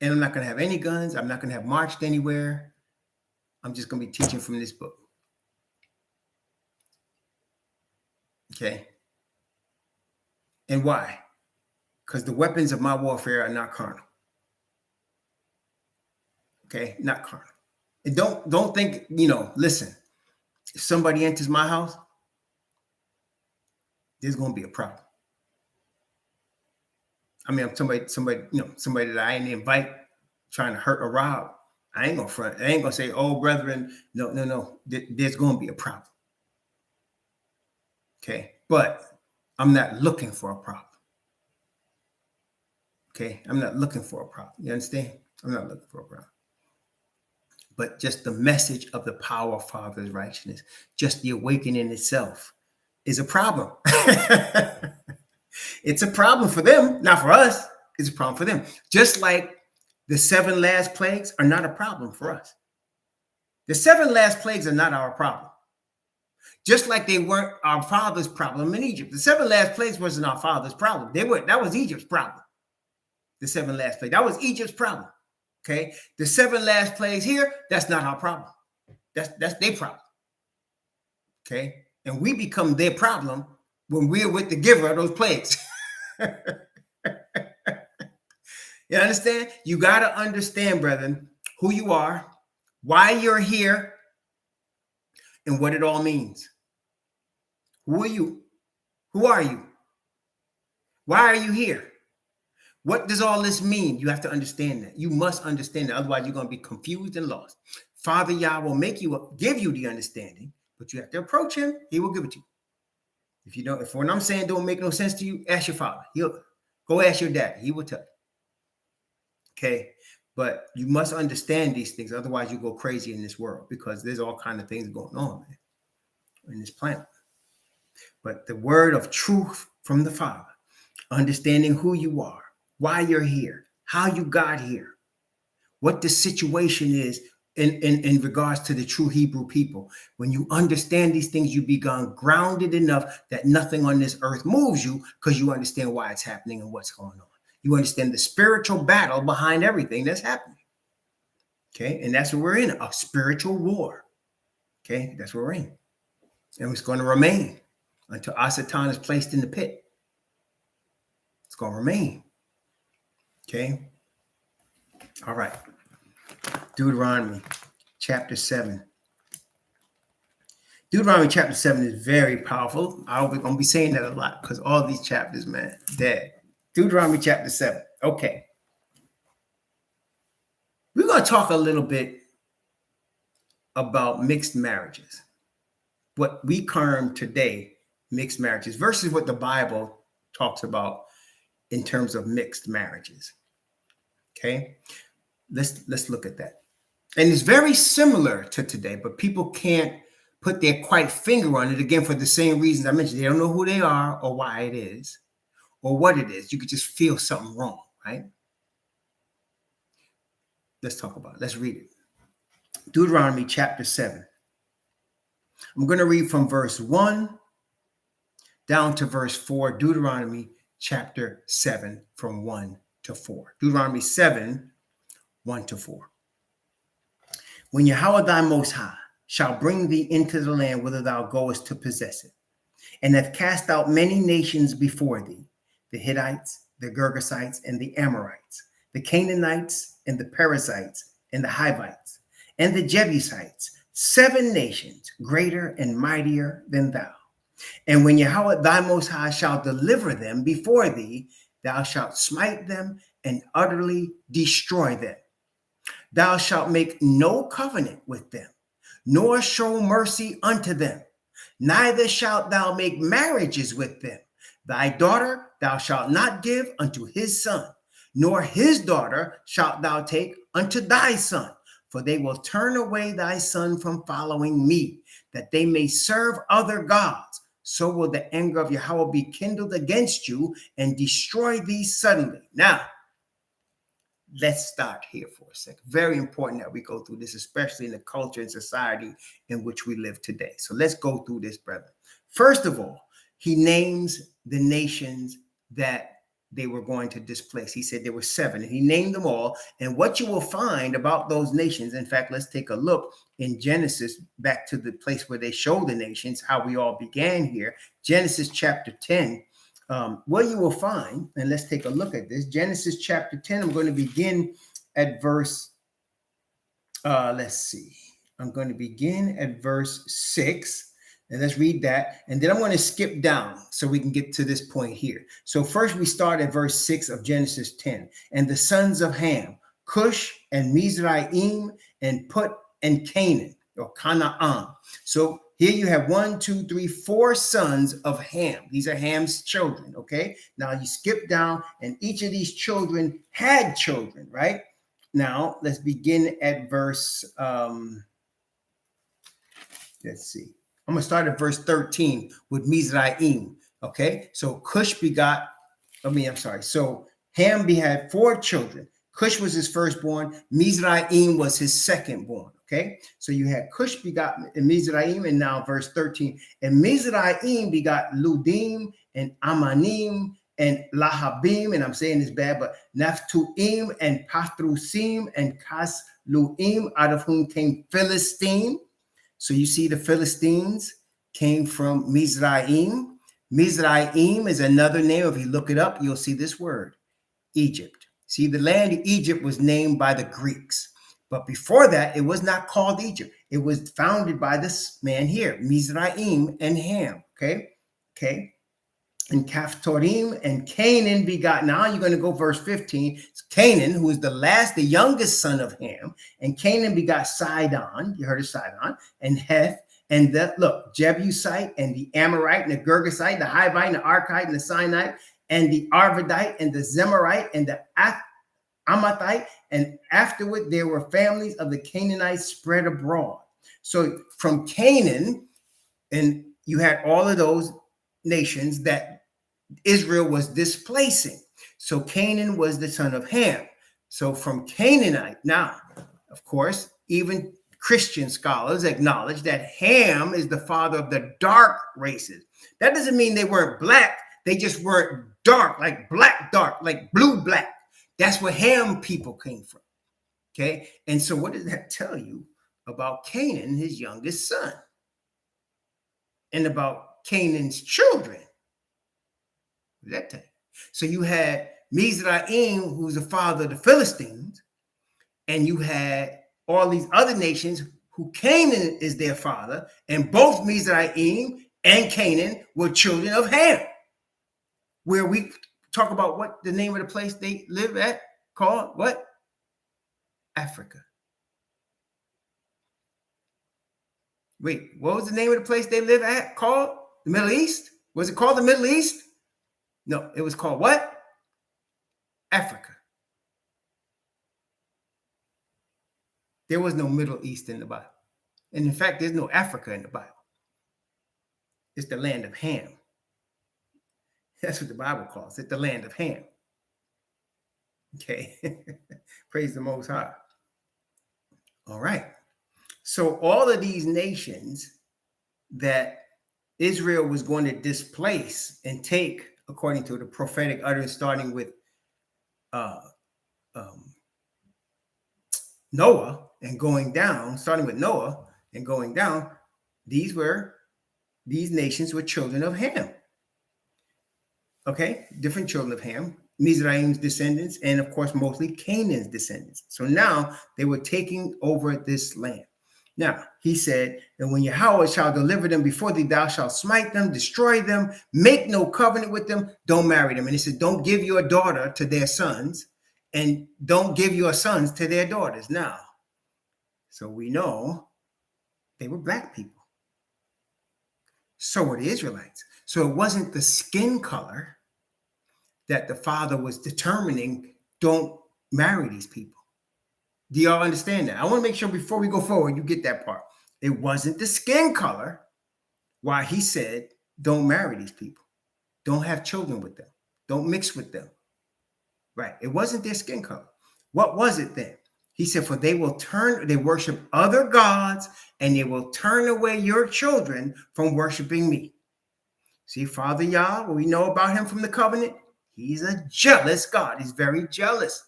And I'm not going to have any guns. I'm not going to have marched anywhere. I'm just going to be teaching from this book. Okay. And why? Because the weapons of my warfare are not carnal. Okay. Not carnal. And don't think, listen, if somebody enters my house, there's going to be a problem. I mean, somebody, somebody that I didn't invite trying to hurt or rob. I ain't gonna front. I ain't gonna say, "Oh, brethren, no. There's going to be a problem." Okay, but I'm not looking for a problem. Okay, I'm not looking for a problem. You understand? I'm not looking for a problem. But just the message of the power of Father's righteousness, just the awakening itself, is a problem. It's a problem for them, not for us. It's a problem for them. Just like the 7 last plagues are not a problem for us. The 7 last plagues are not our problem. Just like they weren't our father's problem in Egypt. The 7 last plagues wasn't our father's problem. That was Egypt's problem. The 7 last plagues. That was Egypt's problem. Okay. The 7 last plagues here, that's not our problem. That's their problem. Okay. And we become their problem when we're with the giver of those plagues. You understand? You got to understand, brethren, who you are, why you're here, and what it all means. Who are you? Who are you? Why are you here? What does all this mean? You have to understand that. You must understand that. Otherwise, you're going to be confused and lost. Father Yah will give you the understanding, but you have to approach him. He will give it to you. If what I'm saying don't make no sense to you, ask your father. He'll go ask your dad. He will tell you. Okay. But you must understand these things. Otherwise, you go crazy in this world because there's all kinds of things going on, man, in this planet. But the word of truth from the Father, understanding who you are, why you're here, how you got here, what the situation is in regards to the true Hebrew people. When you understand these things, you become grounded enough that nothing on this earth moves you because you understand why it's happening and what's going on. You understand the spiritual battle behind everything that's happening. Okay, and that's what we're in, a spiritual war. Okay, that's what we're in. And it's going to remain until Asatan is placed in the pit. It's going to remain. Okay. All right. Deuteronomy chapter 7. Deuteronomy chapter 7 is very powerful. I'm going to be saying that a lot because all these chapters, man, dead. Deuteronomy chapter 7. Okay. We're going to talk a little bit about mixed marriages. What we term today mixed marriages versus what the Bible talks about in terms of mixed marriages. Okay. Let's look at that. And it's very similar to today, but people can't put their quite finger on it, again, for the same reasons I mentioned. They don't know who they are or why it is or what it is. You could just feel something wrong, right? Let's talk about it. Let's read it. Deuteronomy chapter 7. I'm going to read from verse 1 down to verse 4. Deuteronomy chapter 7 from 1 to 4. Deuteronomy 7, 1 to 4. When Yahweh thy Most High shall bring thee into the land whither thou goest to possess it, and hath cast out many nations before thee, the Hittites, the Girgashites, and the Amorites, the Canaanites, and the Perizzites, and the Hivites, and the Jebusites, 7 nations greater and mightier than thou. And when Yahweh thy Most High shall deliver them before thee, thou shalt smite them and utterly destroy them. Thou shalt make no covenant with them, nor show mercy unto them, neither shalt thou make marriages with them. Thy daughter thou shalt not give unto his son, nor his daughter shalt thou take unto thy son, for they will turn away thy son from following me, that they may serve other gods. So will the anger of Yahweh be kindled against you and destroy thee suddenly. Now, let's start here for a second. Very important that we go through this, especially in the culture and society in which we live today. So let's go through this, brother. First of all, he names the nations that they were going to displace. He said there were 7, and he named them all. And what you will find about those nations, in fact, let's take a look in Genesis, back to the place where they show the nations, how we all began here. Genesis chapter 10. What you will find, and let's take a look at this, Genesis chapter 10, I'm going to begin at verse, I'm going to begin at verse 6. And let's read that. And then I'm going to skip down so we can get to this point here. So first we start at verse 6 of Genesis 10. And the sons of Ham, Cush and Mizraim and Put and Canaan, or Canaan. So here you have 1, 2, 3, 4 sons of Ham. These are Ham's children, okay? Now you skip down, and each of these children had children, right? Now let's begin at verse, let's see. I'm going to start at verse 13 with Mizraim, okay? So Cush begot, so Ham had 4 children. Cush was his firstborn. Mizraim was his secondborn, okay? So you had Cush begot Mizraim, and now verse 13. And Mizraim begot Ludim and Amanim and Lahabim, and I'm saying this bad, but Naphtuim and Pathrusim and Kasluim, out of whom came Philistine. So you see the Philistines came from Mizraim. Mizraim is another name. If you look it up, you'll see this word, Egypt. See, the land of Egypt was named by the Greeks. But before that, it was not called Egypt. It was founded by this man here, Mizraim and Ham. Okay. And Caphtorim and Canaan begot. Now you're going to go verse 15. It's Canaan, who is the youngest son of Ham. And Canaan begot Sidon. You heard of Sidon. And Heth. And Jebusite and the Amorite and the Girgasite, the Hivite and the Archite and the Sinite and the Arvadite and the Zemarite and the Amathite. And afterward, there were families of the Canaanites spread abroad. So from Canaan, and you had all of those nations that Israel was displacing. So Canaan was the son of Ham. So from Canaanite, now, of course, even Christian scholars acknowledge that Ham is the father of the dark races. That doesn't mean they weren't black. They just weren't dark, like black dark, like blue black. That's where Ham people came from. Okay. And so what does that tell you about Canaan, his youngest son? And about Canaan's children? What does that tell you? So you had Mizraim, who's the father of the Philistines, and you had all these other nations who Canaan is their father, and both Mizraim and Canaan were children of Ham. Where we talk about what the name of the place they live at, called what? Africa. Wait, what was the name of the place they live at called? The Middle East? Was it called the Middle East? No, it was called what? Africa. There was no Middle East in the Bible. And in fact, there's no Africa in the Bible. It's the land of Ham. That's what the Bible calls it, the land of Ham. Okay. Praise the Most High. All right. So all of these nations that Israel was going to displace and take, according to the prophetic utterance, starting with Noah and going down, these nations were children of Ham. Okay, different children of Ham, Mizraim's descendants, and of course, mostly Canaan's descendants. So now they were taking over this land. Now, he said, and when Yahweh shall deliver them before thee, thou shalt smite them, destroy them, make no covenant with them, don't marry them. And he said, don't give your daughter to their sons, and don't give your sons to their daughters. Now, so we know they were black people. So were the Israelites. So it wasn't the skin color that the father was determining, don't marry these people. Do y'all understand that? I want to make sure before we go forward, you get that part. It wasn't the skin color why he said, don't marry these people. Don't have children with them. Don't mix with them. Right. It wasn't their skin color. What was it then? He said, for they worship other gods, and they will turn away your children from worshiping me. See, Father Yah, what we know about him from the covenant, he's a jealous God. He's very jealous.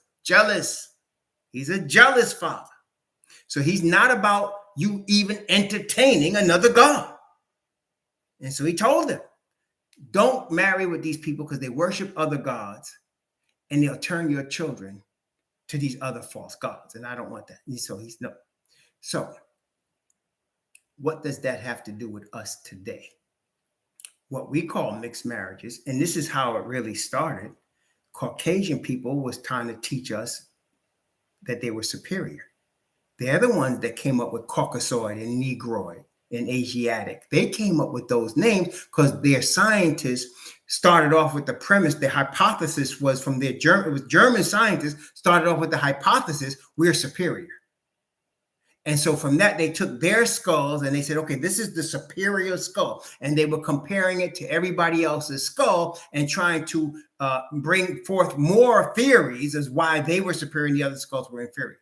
He's a jealous father. So he's not about you even entertaining another God. And so he told them, don't marry with these people because they worship other gods, and they'll turn your children to these other false gods. And I don't want that. So he's no. So What does that have to do with us today? What we call mixed marriages, and this is how it really started. Caucasian people was trying to teach us that they were superior. They're the ones that came up with Caucasoid and Negroid and Asiatic. They came up with those names because their scientists started off with the premise. The hypothesis was from their German scientists started off with the hypothesis we're superior. And so from that, they took their skulls and they said, okay, this is the superior skull. And they were comparing it to everybody else's skull and trying to bring forth more theories as why they were superior and the other skulls were inferior.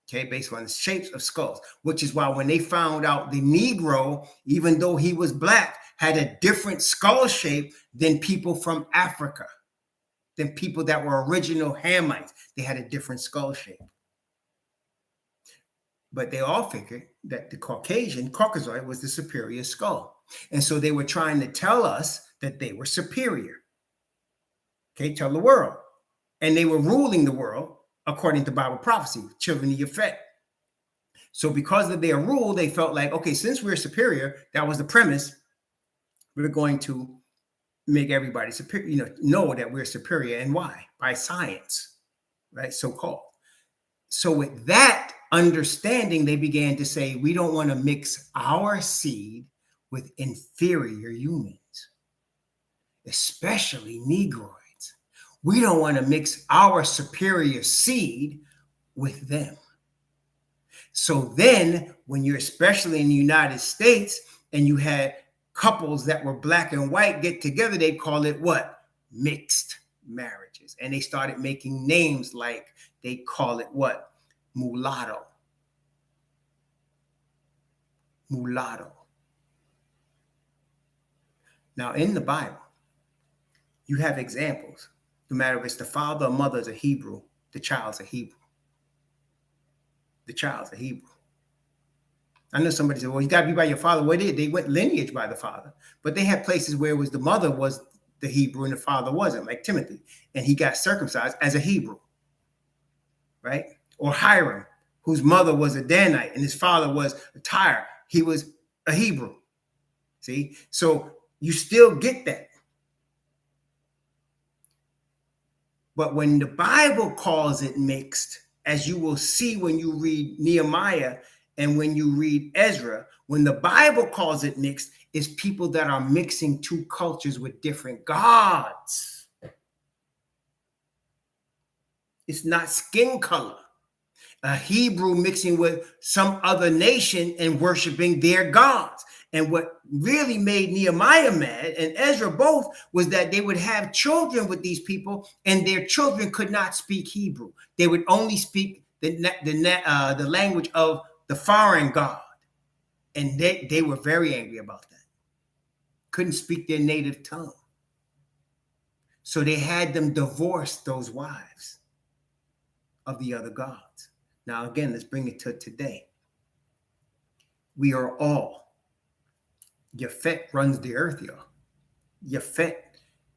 Okay, based on the shapes of skulls, which is why when they found out the Negro, even though he was black, had a different skull shape than people from Africa, than people that were original Hamites. They had a different skull shape. But they all figured that the Caucasoid was the superior skull. And so they were trying to tell us that they were superior. Okay, tell the world. And they were ruling the world according to Bible prophecy, children of Yafet. So because of their rule, they felt like, okay, since we're superior, that was the premise, we're going to make everybody superior, know that we're superior. And why? By science, right? So-called. So with that understanding, they began to say, we don't want to mix our seed with inferior humans, especially Negroids. We don't want to mix our superior seed with them. So then when you're especially in the United States and you had couples that were black and white get together, they call it what? Mixed marriages. And they started making names like they call it what? Mulatto. Mulatto. Now in the Bible, you have examples. No matter if it's the father or mother is a Hebrew, the child's a Hebrew. The child's a Hebrew. I know somebody said, well, you got to be by your father. Well, they went lineage by the father. But they had places where it was the mother was the Hebrew and the father wasn't, like Timothy. And he got circumcised as a Hebrew, right? Or Hiram, whose mother was a Danite and his father was a Tyre. He was a Hebrew. See? So you still get that. But when the Bible calls it mixed, as you will see when you read Nehemiah and when you read Ezra, when the Bible calls it mixed, it's people that are mixing two cultures with different gods. It's not skin color. A Hebrew mixing with some other nation and worshiping their gods. And what really made Nehemiah mad and Ezra both was that they would have children with these people and their children could not speak Hebrew. They would only speak the language of the foreign god. And they were very angry about that. Couldn't speak their native tongue. So they had them divorce those wives of the other gods. Now, again, let's bring it to today. We are all. Yafet runs the earth, y'all. Yafet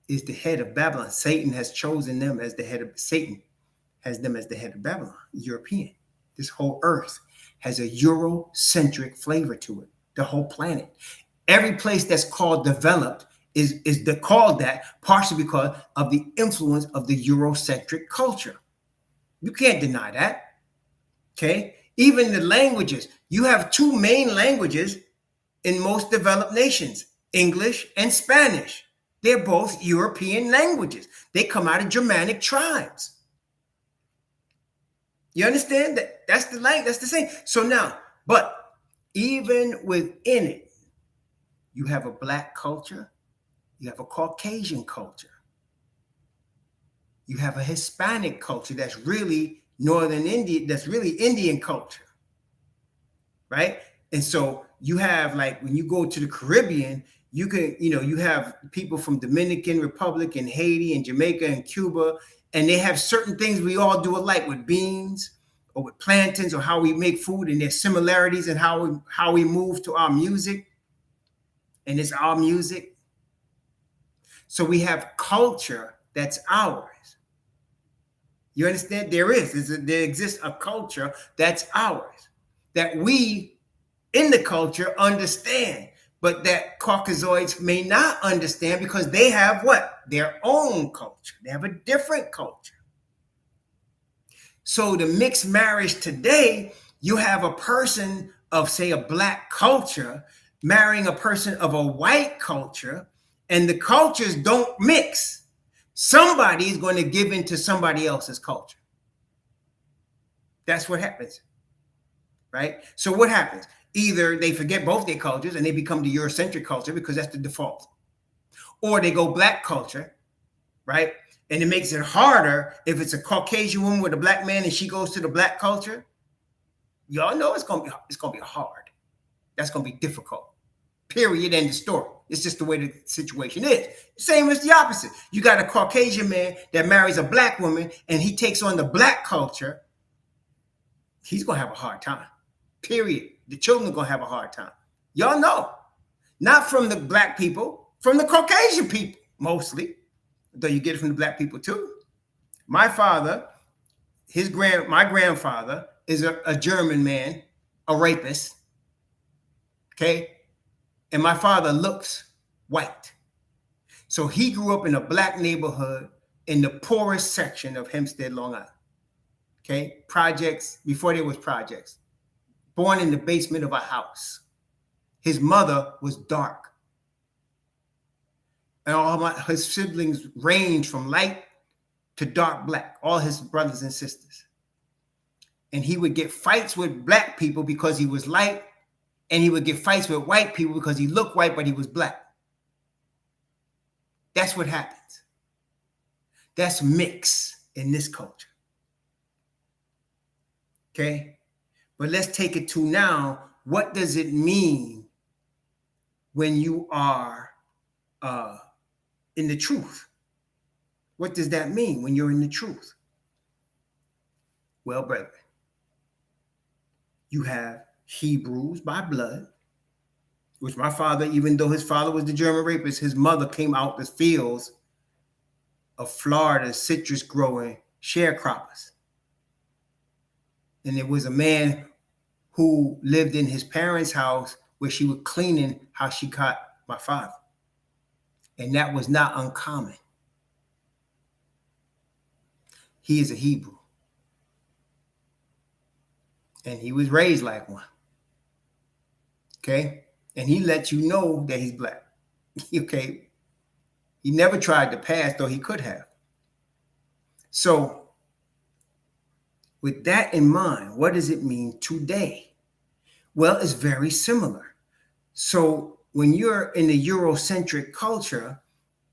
is the head of Babylon. Satan has chosen them as the head of Satan, has them as the head of Babylon, European. This whole earth has a Eurocentric flavor to it, the whole planet. Every place that's called developed is called that partially because of the influence of the Eurocentric culture. You can't deny that. Okay? Even the languages, you have two main languages in most developed nations, English and Spanish. They're both European languages. They come out of Germanic tribes. You understand that? That's the language, that's the same. So now, but even within it, you have a black culture, you have a Caucasian culture, you have a Hispanic culture that's really Northern India, that's really Indian culture, right? And so you have, like, when you go to the Caribbean, you can, you have people from Dominican Republic and Haiti and Jamaica and Cuba, and they have certain things we all do alike with beans or with plantains or how we make food, and there's similarities in how we move to our music, and it's our music. So we have culture that's ours. You understand? There exists a culture that's ours, that we in the culture understand, but that Caucasoids may not understand because they have what? Their own culture. They have a different culture. So the mixed marriage today, you have a person of, say, a black culture marrying a person of a white culture, and the cultures don't mix. Somebody is going to give into somebody else's culture. That's what happens, right? So what happens? Either they forget both their cultures and they become the Eurocentric culture because that's the default, or they go black culture, right? And it makes it harder if it's a Caucasian woman with a black man and she goes to the black culture. Y'all know it's gonna be hard. That's gonna be difficult. Period. End of story. It's just the way the situation is. Same as the opposite. You got a Caucasian man that marries a black woman and he takes on the black culture. He's gonna have a hard time. Period. The children are gonna have a hard time. Y'all know. Not from the black people, from the Caucasian people, mostly. Though you get it from the black people too. My father, my grandfather is a German man, a rapist. Okay. And my father looks white. So he grew up in a black neighborhood in the poorest section of Hempstead, Long Island. Okay. Projects, before there was projects. Born in the basement of a house. His mother was dark. And his siblings range from light to dark black, all his brothers and sisters. And he would get fights with black people because he was light, and he would get fights with white people because he looked white, but he was black. That's what happens. That's mix in this culture. Okay? But let's take it to now. What does it mean when you are in the truth? What does that mean when you're in the truth? Well, brethren, you have Hebrews by blood, which my father, even though his father was the German rapist, his mother came out the fields of Florida, citrus growing sharecroppers. And it was a man who lived in his parents' house where she was cleaning how she caught my father. And that was not uncommon. He is a Hebrew. And he was raised like one. Okay? And he lets you know that he's black. Okay? He never tried to pass, though he could have. So, with that in mind, what does it mean today? Well, it's very similar. So, when you're in the Eurocentric culture,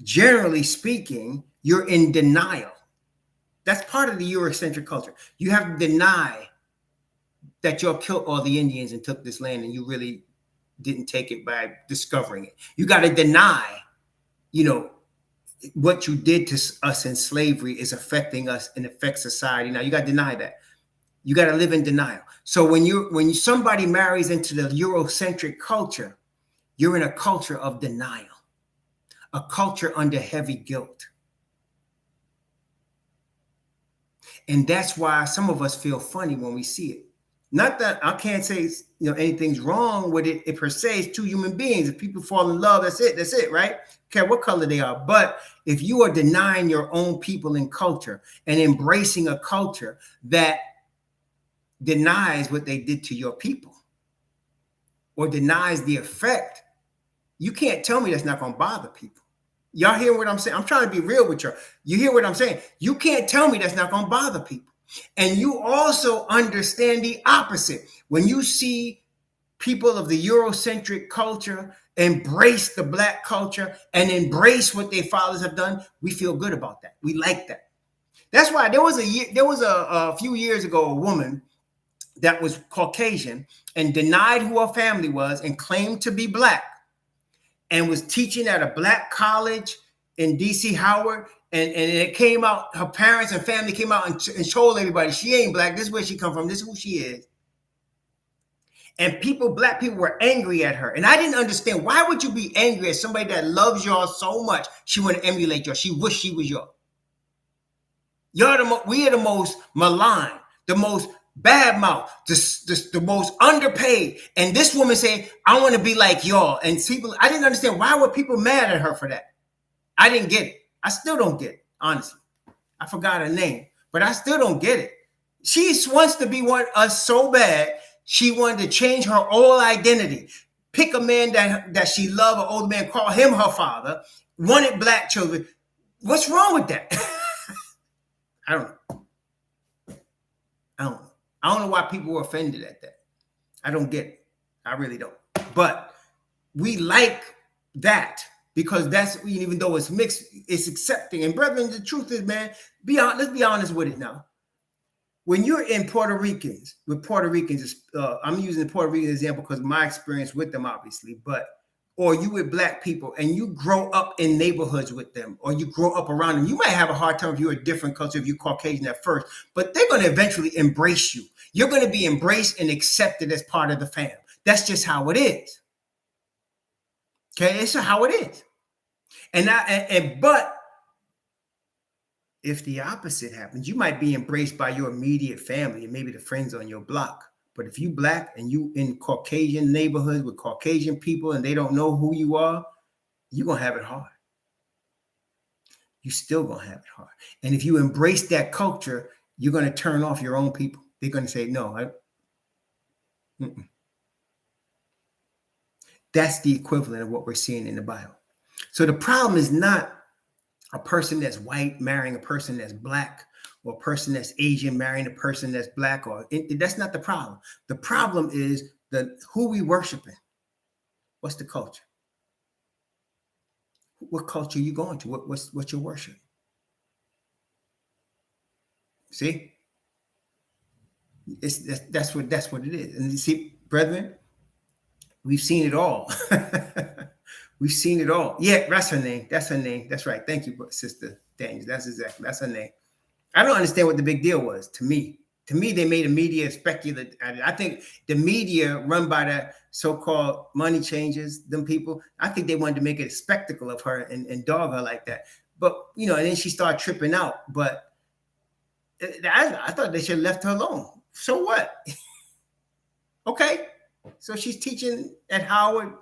generally speaking, you're in denial. That's part of the Eurocentric culture. You have to deny that you killed all the Indians and took this land, and you really didn't take it by discovering it. You got to deny, what you did to us in slavery is affecting us and affects society. Now you got to deny that. You got to live in denial. So when somebody marries into the Eurocentric culture, you're in a culture of denial, a culture under heavy guilt. And that's why some of us feel funny when we see it. Not that I can't say anything's wrong with it per se. It's two human beings. If people fall in love, that's it, right? Care what color they are. But if you are denying your own people and culture and embracing a culture that denies what they did to your people or denies the effect, you can't tell me that's not going to bother people. Y'all hear what I'm saying? I'm trying to be real with you. You hear what I'm saying? You can't tell me that's not going to bother people. And you also understand the opposite. When you see people of the Eurocentric culture embrace the black culture and embrace what their fathers have done, we feel good about that. We like that. That's why there was a few years ago, a woman that was Caucasian and denied who her family was and claimed to be black and was teaching at a black college in D.C. Howard. And it came out, her parents and family came out and told everybody, she ain't black. This is where she come from. This is who she is. And black people were angry at her. And I didn't understand, why would you be angry at somebody that loves y'all so much? She want to emulate y'all. She wished she was y'all. We are the most maligned, the most bad mouth, the most underpaid. And this woman saying, I want to be like y'all. And people, I didn't understand, why were people mad at her for that? I didn't get it. I still don't get it, honestly. I forgot her name, but I still don't get it. She wants to be us so bad. She wanted to change her whole identity. Pick a man that she loved, an old man, call him her father, wanted black children. What's wrong with that? I don't know. I don't know why people were offended at that. I don't get it. I really don't. But we like that because that's, even though it's mixed, it's accepting. And brethren, the truth is, man, let's be honest with it now. When you're in Puerto Ricans, I'm using the Puerto Rican example because my experience with them, obviously, or you with black people and you grow up in neighborhoods with them, or you grow up around them, you might have a hard time if you're a different culture, if you're Caucasian at first, but they're going to eventually embrace you. You're going to be embraced and accepted as part of the fam. That's just how it is. Okay, it's how it is. But if the opposite happens, you might be embraced by your immediate family and maybe the friends on your block. But if you black and you in Caucasian neighborhoods with Caucasian people and they don't know who you are, you're going to have it hard. You still going to have it hard. And if you embrace that culture, you're going to turn off your own people. They're going to say, no. That's the equivalent of what we're seeing in the Bible. So the problem is not a person that's white marrying a person that's black, or a person that's Asian marrying a person that's black, that's not the problem. The problem is who we worshiping. What's the culture? What culture are you going to? What's your worship? See? That's what it is. And you see, brethren, we've seen it all. We've seen it all. Yeah, that's her name. That's her name. That's right. Thank you, Sister Daniels. That's her name. I don't understand what the big deal was to me. To me, they made a media speculative. I think the media run by the so-called money changers, them people, I think they wanted to make it a spectacle of her and dog her like that. But, and then she started tripping out. But I thought they should have left her alone. So what? Okay. So she's teaching at Howard,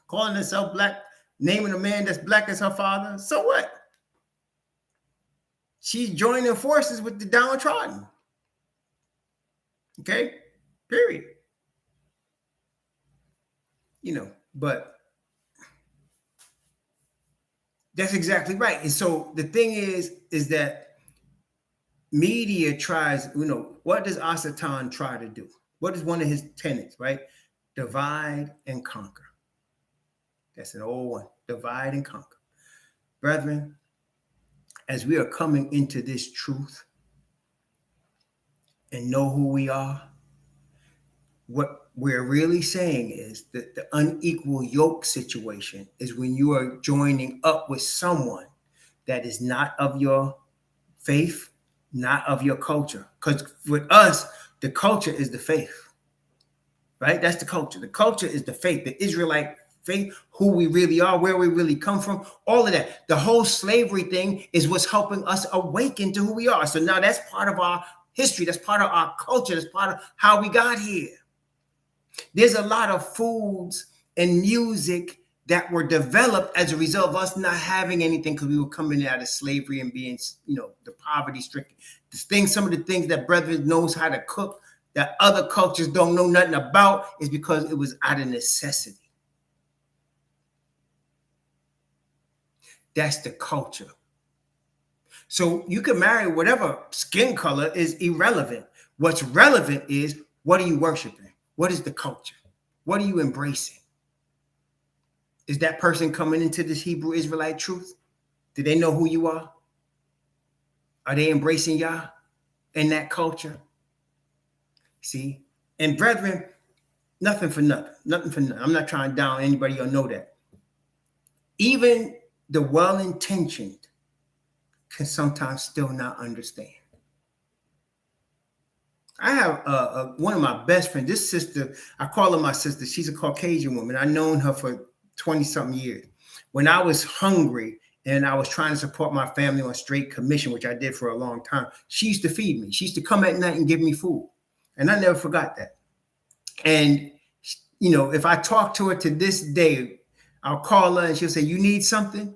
calling herself black, naming a man that's black as her father. So what? She's joining forces with the downtrodden. Okay? Period. But that's exactly right. And so the thing is that media tries, what does Asatan try to do? What is one of his tenets, right? Divide and conquer. That's an old one. Divide and conquer. Brethren, as we are coming into this truth and know who we are, what we're really saying is that the unequal yoke situation is when you are joining up with someone that is not of your faith, not of your culture. Because with us, the culture is the faith, right? That's the culture. The culture is the faith, the Israelite faith, who we really are, where we really come from, all of that. The whole slavery thing is what's helping us awaken to who we are. So now that's part of our history. That's part of our culture. That's part of how we got here. There's a lot of foods and music that were developed as a result of us not having anything because we were coming out of slavery and being, the poverty stricken. Some of the things that brethren knows how to cook that other cultures don't know nothing about is because it was out of necessity. That's the culture. So you can marry whatever skin color is irrelevant. What's relevant is, what are you worshiping? What is the culture? What are you embracing? Is that person coming into this Hebrew Israelite truth? Do they know who you are? Are they embracing Yah in that culture? See? And brethren, nothing for nothing. Nothing for nothing. I'm not trying to down anybody, you'll know that. Even the well-intentioned can sometimes still not understand. I have one of my best friends, this sister, I call her my sister. She's a Caucasian woman. I've known her for 20-something years. When I was hungry and I was trying to support my family on straight commission, which I did for a long time, she used to feed me. She used to come at night and give me food. And I never forgot that. And, if I talk to her to this day, I'll call her and she'll say, "You need something?"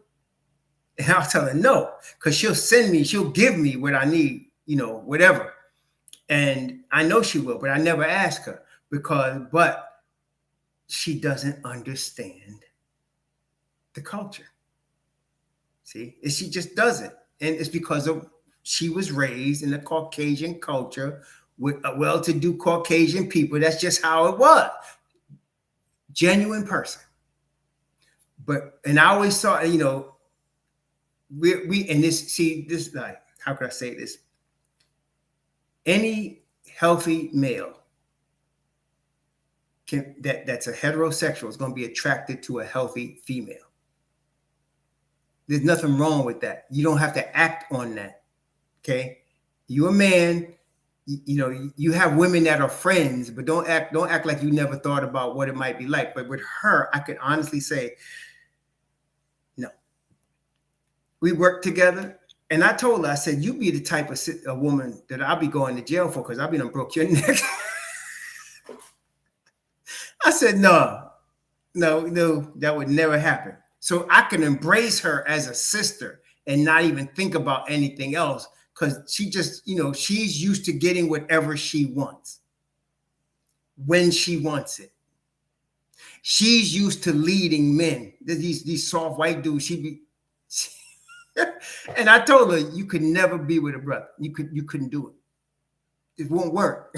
And I'll tell her no, because she'll give me what I need, whatever. And I know she will, but I never ask her but she doesn't understand the culture. See, she just doesn't. And it's because she was raised in the Caucasian culture with a well-to-do Caucasian people. That's just how it was. Genuine person. And I always thought, and this like, how could I say this? Any healthy male that's a heterosexual is going to be attracted to a healthy female. There's nothing wrong with that. You don't have to act on that. Okay. You're a man, you have women that are friends, but don't act like you never thought about what it might be like. But with her, I could honestly say, no. We worked together, and I told her, I said, "You be the type of a woman that I'll be going to jail for, because I'll be done broke your neck." I said, no, that would never happen. So I can embrace her as a sister and not even think about anything else, because she just, she's used to getting whatever she wants when she wants it. She's used to leading men. These soft white dudes. And I told her, you could never be with a brother. You couldn't do it. It won't work.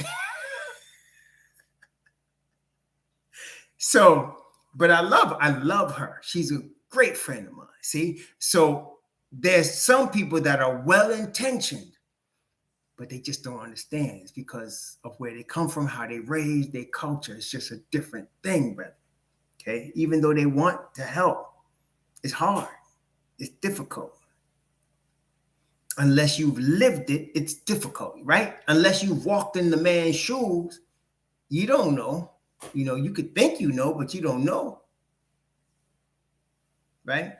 So, but I love her. She's a great friend of mine. See, so there's some people that are well-intentioned, but they just don't understand. It's because of where they come from, how they raised, their culture. It's just a different thing, brother. Okay, even though they want to help, it's hard. It's difficult. Unless you've lived it, it's difficult, right? Unless you've walked in the man's shoes, you don't know. You could think you know, but you don't know. Right?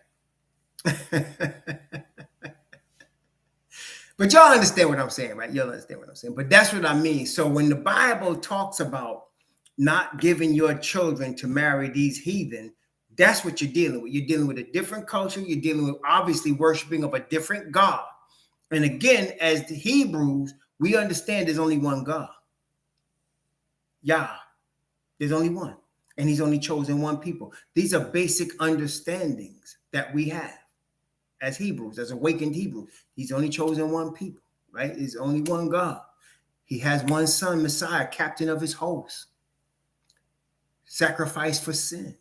But y'all understand what I'm saying, right? Y'all understand what I'm saying. But that's what I mean. So when the Bible talks about not giving your children to marry these heathen, that's what you're dealing with. You're dealing with a different culture. You're dealing with obviously worshiping of a different God. And again, as the Hebrews, we understand there's only one God. Yah. There's only one. And he's only chosen one people. These are basic understandings that we have as Hebrews, as awakened Hebrews. He's only chosen one people, right? There's only one God. He has one son, Messiah, captain of his host, sacrifice for sin.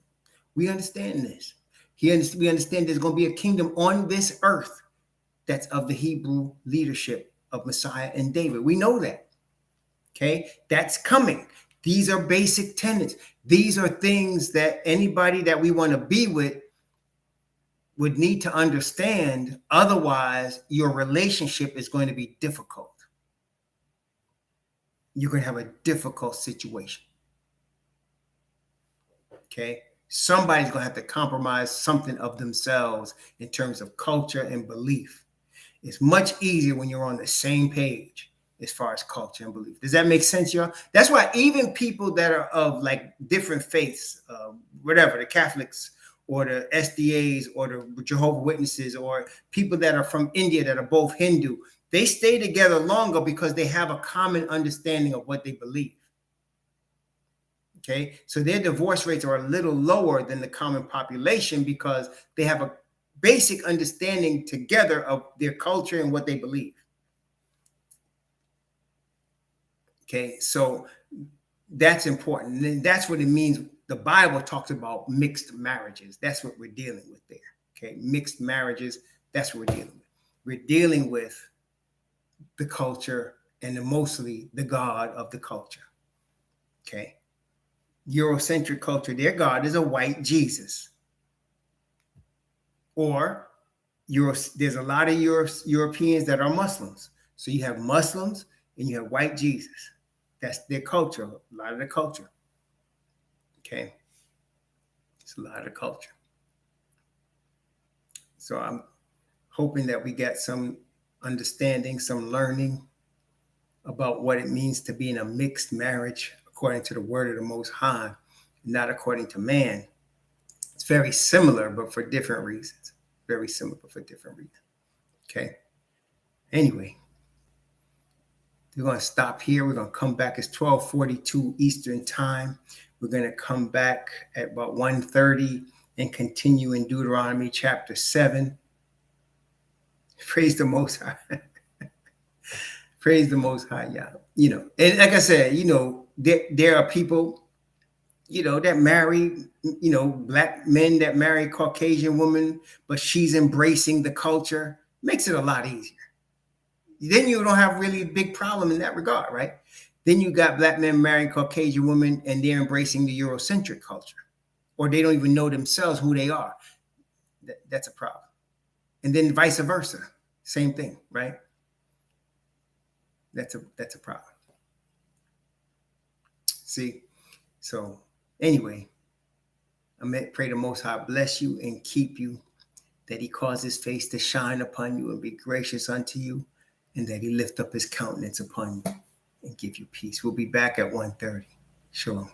We understand this. We understand there's going to be a kingdom on this earth that's of the Hebrew leadership of Messiah and David. We know that. Okay, that's coming. These are basic tenets. These are things that anybody that we want to be with would need to understand. Otherwise, your relationship is going to be difficult. You're going to have a difficult situation. Okay, somebody's going to have to compromise something of themselves in terms of culture and belief. It's much easier when you're on the same page as far as culture and belief. Does that make sense, y'all? That's why even people that are of like different faiths, whatever, the Catholics or the SDAs or the Jehovah's Witnesses or people that are from India that are both Hindu, they stay together longer because they have a common understanding of what they believe. Okay, so their divorce rates are a little lower than the common population because they have a basic understanding together of their culture and what they believe. Okay, so that's important. And that's what it means. The Bible talks about mixed marriages. That's what we're dealing with there. Okay, mixed marriages. That's what we're dealing with. We're dealing with the culture and mostly the God of the culture. Okay, Eurocentric culture, their God is a white Jesus. Or there's a lot of Europeans that are Muslims. So you have Muslims and you have white Jesus. That's their culture, a lot of the culture. Okay. It's a lot of culture. So I'm hoping that we get some understanding, some learning, about what it means to be in a mixed marriage according to the word of the Most High, not according to man. It's very similar, but for different reasons. Very similar, but for different reasons. Okay. Anyway, we're going to stop here. We're going to come back. It's 12:42 Eastern time. We're going to come back at about 1:30 and continue in Deuteronomy chapter 7. Praise the Most High. Praise the Most High, yeah. And like I said, there are people, that marry, black men that marry Caucasian women, but she's embracing the culture. Makes it a lot easier. Then you don't have really a big problem in that regard, right? Then you got black men marrying Caucasian women and they're embracing the Eurocentric culture, or they don't even know themselves who they are. That's a problem. And then vice versa, same thing, right? That's a problem. See, so anyway, I pray the Most High bless you and keep you, that he cause his face to shine upon you and be gracious unto you, and that he lift up his countenance upon you and give you peace. We'll be back at 1:30. Shalom.